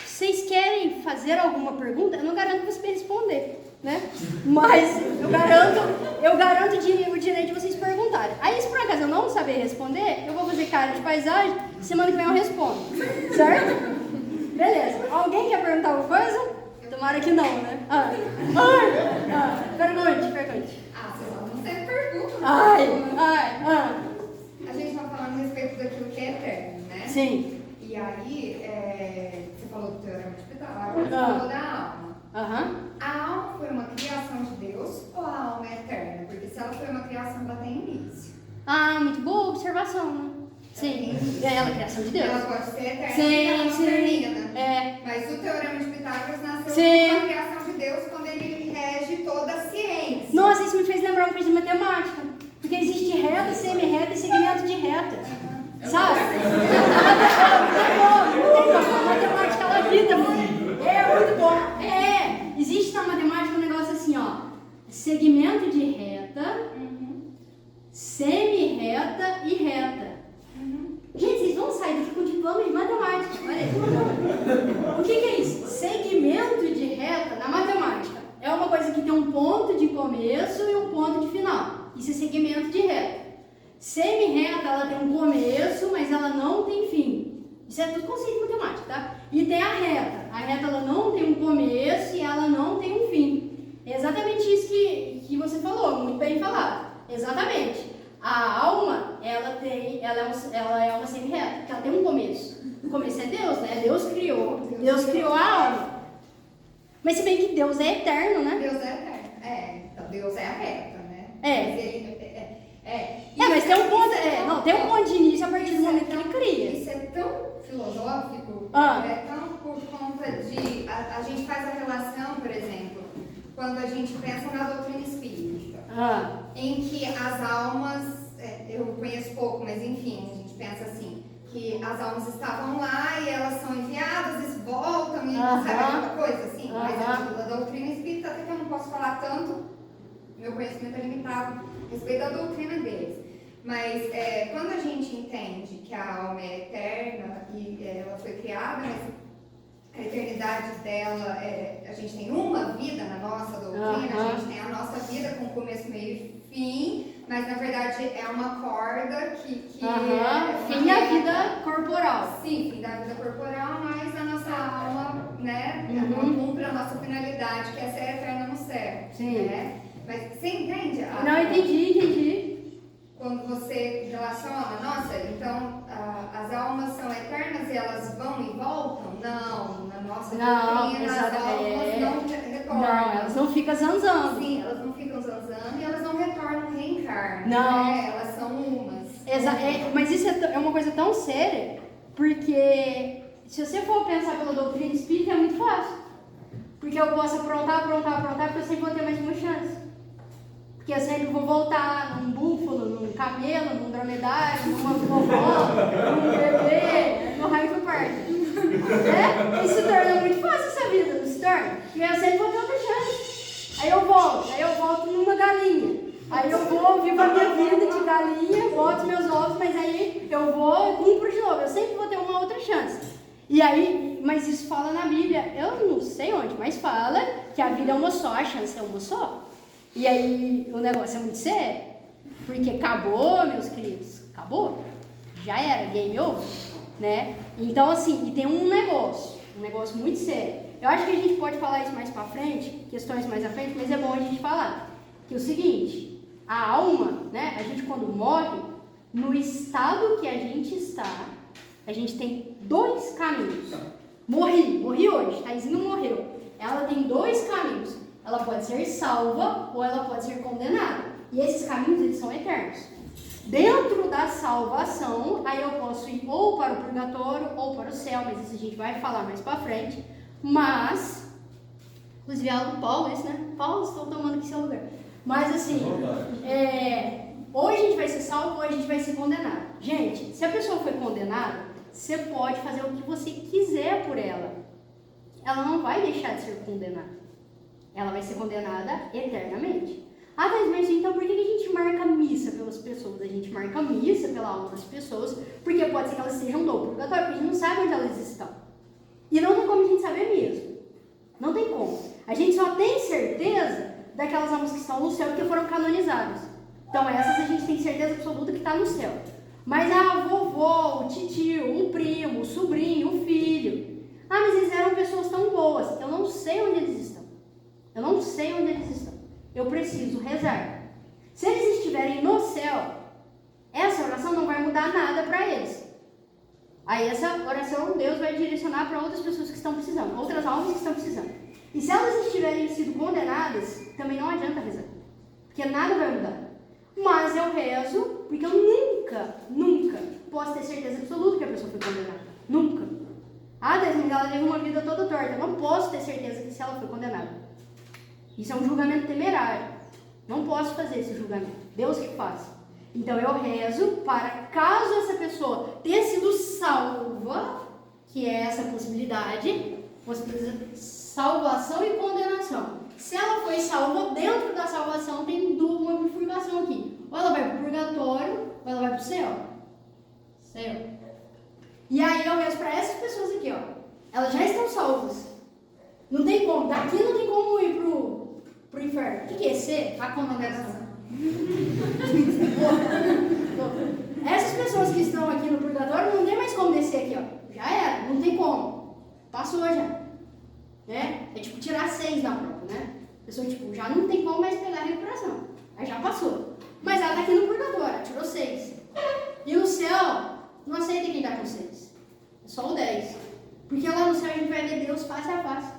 vocês querem fazer alguma pergunta? Eu não garanto você responder, né? Mas eu garanto o direito de vocês perguntarem. Aí, se por acaso eu não saber responder, eu vou fazer cara de paisagem, semana que vem eu respondo, certo? Beleza. Alguém quer perguntar alguma coisa? Tomara que não, né? Pergunte. Vocês não sempre perguntam. A gente tá falando a respeito daquilo que é eterno, né? Sim. E aí, você falou do teorema de Pitágoras, você falou da alma. A alma foi uma criação de Deus ou a alma é eterna? Porque se ela foi uma criação, ela tem início. Muito boa observação, né? Sim. Ela é a criação de Deus. Ela pode ser eterna, Sim. ela não termina. Mas o teorema de Pitágoras nasceu como uma criação de Deus quando ele rege toda a ciência. Nossa, isso me fez lembrar uma coisa de matemática. Porque existe reta, semi-reta e segmento de reta. Sabe? Não tem como. A matemática ela grita muito. começo e um ponto de final. Isso é segmento de reta. Semi-reta, ela tem um começo, mas ela não tem fim. Isso é tudo conceito matemático, tá? E tem a reta. A reta, ela não tem um começo e ela não tem um fim. É exatamente isso que você falou, muito bem falado. Exatamente. A alma, ela é uma semi-reta, porque ela tem um começo. O começo é Deus, né? Deus criou a alma. Mas se bem que Deus é eterno, né? Deus é eterno. Então Deus é a reta, né? Mas tem um ponto, tem um ponto de início a partir do momento que ele cria. Isso é tão filosófico, é tão por conta de... A gente faz a relação, por exemplo, quando a gente pensa na doutrina espírita, em que as almas, eu conheço pouco, mas enfim, a gente pensa assim, que as almas estavam lá e elas são enviadas e voltam, e sabe aquela coisa assim? Mas a doutrina espírita, até que eu não posso falar tanto, meu conhecimento é limitado a respeito da doutrina deles. Mas quando a gente entende que a alma é eterna e ela foi criada, mas a eternidade dela, a gente tem uma vida na nossa doutrina, a gente tem a nossa vida com começo, meio e fim, mas na verdade é uma corda que fim da vida corporal. Sim, fim da vida corporal, mas a nossa alma, né, ela cumpre a nossa finalidade, que é ser eterna no céu. Sim. Né? Mas você entende? Não, entendi. Quando você relaciona, nossa, então as almas são eternas e elas vão e voltam? Não, na nossa doutrina as almas não retornam. Não, elas não ficam zanzando. Sim, elas não ficam zanzando e elas não retornam, reencarnam. Não. Né? Elas são umas. Mas isso é uma coisa tão séria, porque se você for pensar pela doutrina espírita é muito fácil. Porque eu posso aprontar, porque eu sempre vou ter mais uma chance. Porque eu sempre vou voltar num búfalo, num camelo, num dromedário, numa vovó, num bebê, no raio que parto. E se torna muito fácil essa vida, não se torna? E eu sempre vou ter outra chance. Aí eu volto numa galinha. Aí eu vou, vivo a minha vida de galinha, boto meus ovos, mas aí eu vou e cumpro de novo. Eu sempre vou ter uma outra chance. E aí, mas isso fala na Bíblia, eu não sei onde, mas fala que a vida é uma só, a chance é uma só. E aí o negócio é muito sério, porque acabou, meus queridos, acabou, já era, game over, né? Então assim, e tem um negócio muito sério. Eu acho que a gente pode falar isso mais pra frente, questões mais à frente, mas é bom a gente falar, que é o seguinte, a alma, né, a gente quando morre, no estado que a gente está, a gente tem dois caminhos. Morri hoje, Taizinho morreu. Ela tem dois caminhos. Ela pode ser salva ou ela pode ser condenada. E esses caminhos, eles são eternos. Dentro da salvação, aí eu posso ir ou para o purgatório ou para o céu, mas isso a gente vai falar mais para frente. Mas, inclusive aula do Paulo, isso, né? Paulo, estou tomando aqui seu lugar. Mas assim, ou a gente vai ser salvo ou a gente vai ser condenado. Gente, se a pessoa foi condenada, você pode fazer o que você quiser por ela. Ela não vai deixar de ser condenada. Ela vai ser condenada eternamente. Mas então por que a gente marca missa pelas pessoas? A gente marca missa pela alma das pessoas, porque pode ser que elas estejam no purgatório, porque a gente não sabe onde elas estão. E não tem como a gente saber mesmo. Não tem como. A gente só tem certeza daquelas almas que estão no céu porque foram canonizadas. Então essas a gente tem certeza absoluta que está no céu. Mas a vovó, o titio, o primo, o sobrinho, o filho. Mas eles eram pessoas tão boas. Eu não sei onde eles estão. Eu preciso rezar. Se eles estiverem no céu, essa oração não vai mudar nada para eles. Aí essa oração Deus vai direcionar para outras pessoas que estão precisando, outras almas que estão precisando. E se elas estiverem sido condenadas, também não adianta rezar, porque nada vai mudar. Mas eu rezo, porque eu nunca posso ter certeza absoluta que a pessoa foi condenada. Nunca. Deus, mas ela teve uma vida toda torta. Eu não posso ter certeza que se ela foi condenada. Isso é um julgamento temerário. Não posso fazer esse julgamento. Deus que faz. Então eu rezo para, caso essa pessoa tenha sido salva, que é essa possibilidade, salvação e condenação. Se ela foi salva, dentro da salvação tem uma bifurcação aqui. Ou ela vai para o purgatório, ou ela vai para o céu. E aí eu rezo para essas pessoas aqui, ó. Elas já estão salvas. Não tem como. Daqui não tem como ir pro inferno. O que é ser? A condenação. Essas pessoas que estão aqui no purgatório não tem mais como descer aqui, ó. Já era, não tem como. Passou já. Né? É tipo tirar 6 na prova, né? A pessoa tipo, já não tem como mais pegar a recuperação. Aí já passou. Mas ela tá aqui no purgatório, tirou 6. E no céu, não aceita quem tá com 6. É só o 10. Porque lá no céu a gente vai ver Deus face a face.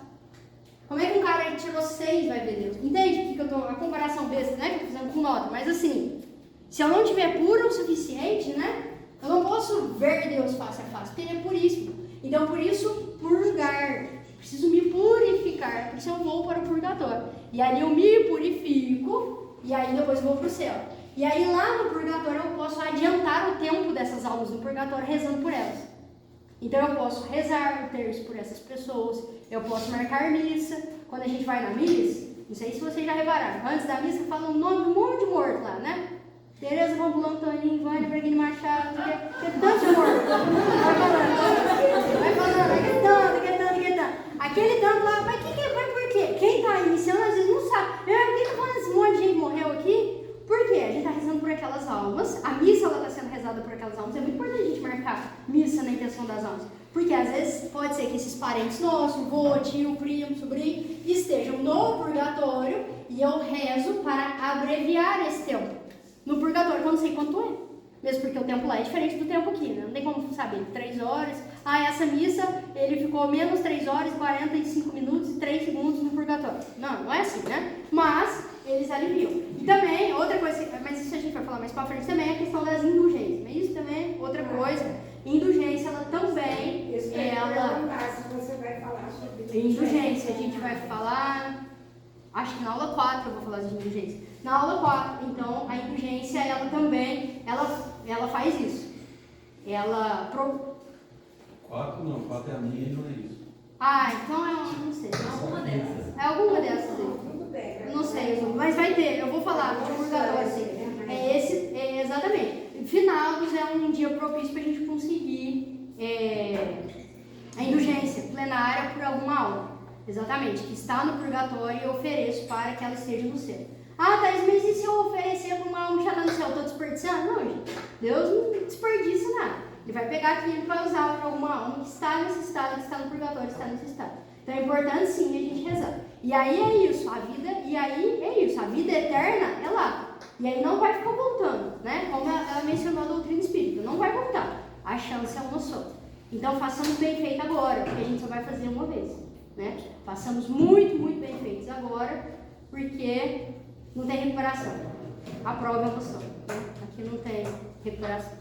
Como é que um cara que tirou 6 vai ver Deus? Entende que eu tô, a comparação besta, né? Que eu tô fazendo com nota. Mas assim, se eu não tiver pura o suficiente, né? Eu não posso ver Deus face a face, porque ele é puríssimo. Então, por isso, purgar. Preciso me purificar, por isso eu vou para o purgatório. E ali eu me purifico, e aí depois vou para o céu. E aí lá no purgatório eu posso adiantar o tempo dessas almas no purgatório rezando por elas. Então eu posso rezar o terço por essas pessoas, eu posso marcar missa. Quando a gente vai na missa, não sei se vocês já repararam, antes da missa fala o nome de um monte de morto lá, né? Tereza Romulo Antoninho, Vânia Braguini Machado, que é tanto morto. Vai falando, aquele tanto lá, mas por quê? Quem está iniciando às vezes não sabe. Por que está falando esse monte de gente morreu aqui? Por quê? A gente está rezando por aquelas almas, a missa está sendo rezada por aquelas almas, é muito importante a gente marcar missa na intenção das almas. Porque às vezes pode ser que esses parentes nossos, vô, tio, primo, sobrinho, estejam no purgatório e eu rezo para abreviar esse tempo. No purgatório eu não sei quanto é. Mesmo porque o tempo lá é diferente do tempo aqui, né? Não tem como saber. 3 horas. Essa missa, ele ficou menos 3 horas, 45 minutos e 3 segundos no purgatório. Não é assim, né? Mas eles aliviam. E também, outra coisa, mas isso a gente vai falar mais pra frente também, é a questão das indulgências. Mas isso também é outra coisa. Indulgência, ela também, se você vai falar sobre indulgência, a gente vai falar... Acho que na aula 4 eu vou falar de indulgência. Na aula 4, então, a indulgência, ela também, ela faz isso. Ela... 4 não, 4 é a minha e não é isso. Então não sei. Alguma dessas. É alguma dessas aí. Eu não sei, mas vai ter, eu vou falar no purgatório assim. Exatamente. Finados é um dia propício para a gente conseguir a indulgência plenária por alguma aula. Exatamente, que está no purgatório e eu ofereço para que ela esteja no céu. Thaís, mas e se eu oferecer para uma alma que já está no céu? Estou desperdiçando? Não, gente. Deus não desperdiça nada. Ele vai pegar aquilo e vai usar para alguma alma que está nesse estado, que está no purgatório, que está nesse estado. Então é importante sim a gente rezar. E aí é isso, a vida eterna é lá. E aí não vai ficar voltando, né? Como ela mencionou a doutrina espírita, não vai voltar. A chance é uma só. Então façamos bem feito agora, porque a gente só vai fazer uma vez, né? Façamos muito, muito bem feitos agora, porque não tem recuperação. A prova é uma só, né? Aqui não tem recuperação.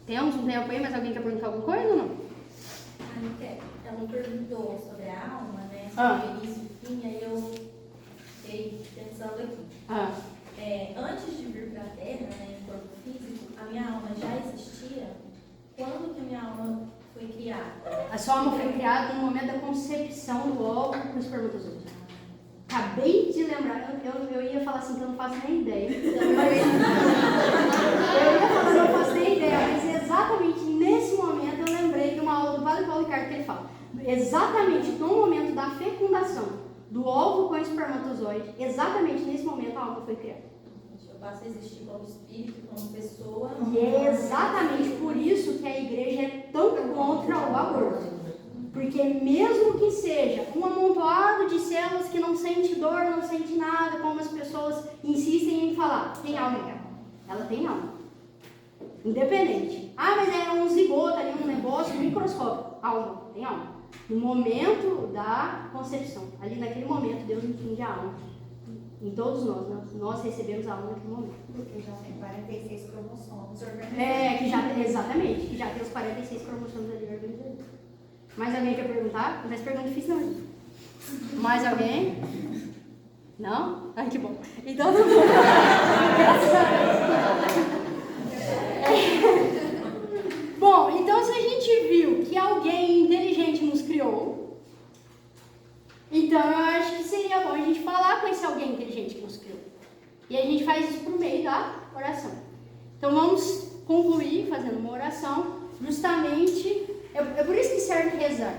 Temos um tempo aí, mas alguém quer perguntar alguma coisa ou não? Não quero. Ela perguntou sobre a alma, né? Sobre o início e fim, aí eu fiquei pensando aqui. Antes de vir para a Terra, né, em corpo físico, a minha alma já existia? Quando que a minha alma foi criada? A sua alma foi criada no momento da concepção do óvulo com os espermatozoides. Acabei de lembrar, eu ia falar assim que eu não faço nem ideia. Eu ia falar que eu não faço nem ideia, mas exatamente nesse momento eu lembrei de uma aula do Padre Paulo Ricardo que ele fala. Exatamente no momento da fecundação do óvulo com o espermatozoide, exatamente nesse momento a alma foi criada. Eu passo a existir como espírito, como pessoa. E é exatamente por isso que a igreja é tão contra o aborto. Porque mesmo que seja um amontoado de células que não sente dor, não sente nada, como as pessoas insistem em falar, tem alma. Ela tem alma. Independente. Mas era um zigoto ali, um negócio microscópico. Alma, tem alma. No momento da concepção, ali naquele momento, Deus infunde a alma. Em todos nós recebemos a alma naquele momento. Porque já tem 46 cromossomos organizados. Exatamente, que já tem os 46 cromossomos ali organizados. Mais alguém quer perguntar? Não faz pergunta difícil não, gente. Mais alguém? Não? Ai, que bom. Então, todo mundo. Graças a Deus. Bom, então se a gente viu que alguém inteligente nos criou, então eu acho que seria bom a gente falar com esse alguém inteligente que nos criou. E a gente faz isso por meio da oração. Então vamos concluir fazendo uma oração, justamente... É por isso que serve rezar.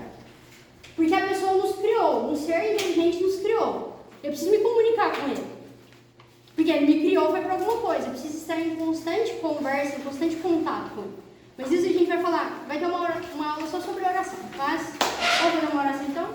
Porque a pessoa nos criou, um ser inteligente nos criou. Eu preciso me comunicar com ele. Porque ele me criou foi para alguma coisa. Eu preciso estar em constante conversa, em constante contato com ele. Mas isso a gente vai falar, vai ter uma aula só sobre oração. Mas, vamos fazer uma oração então?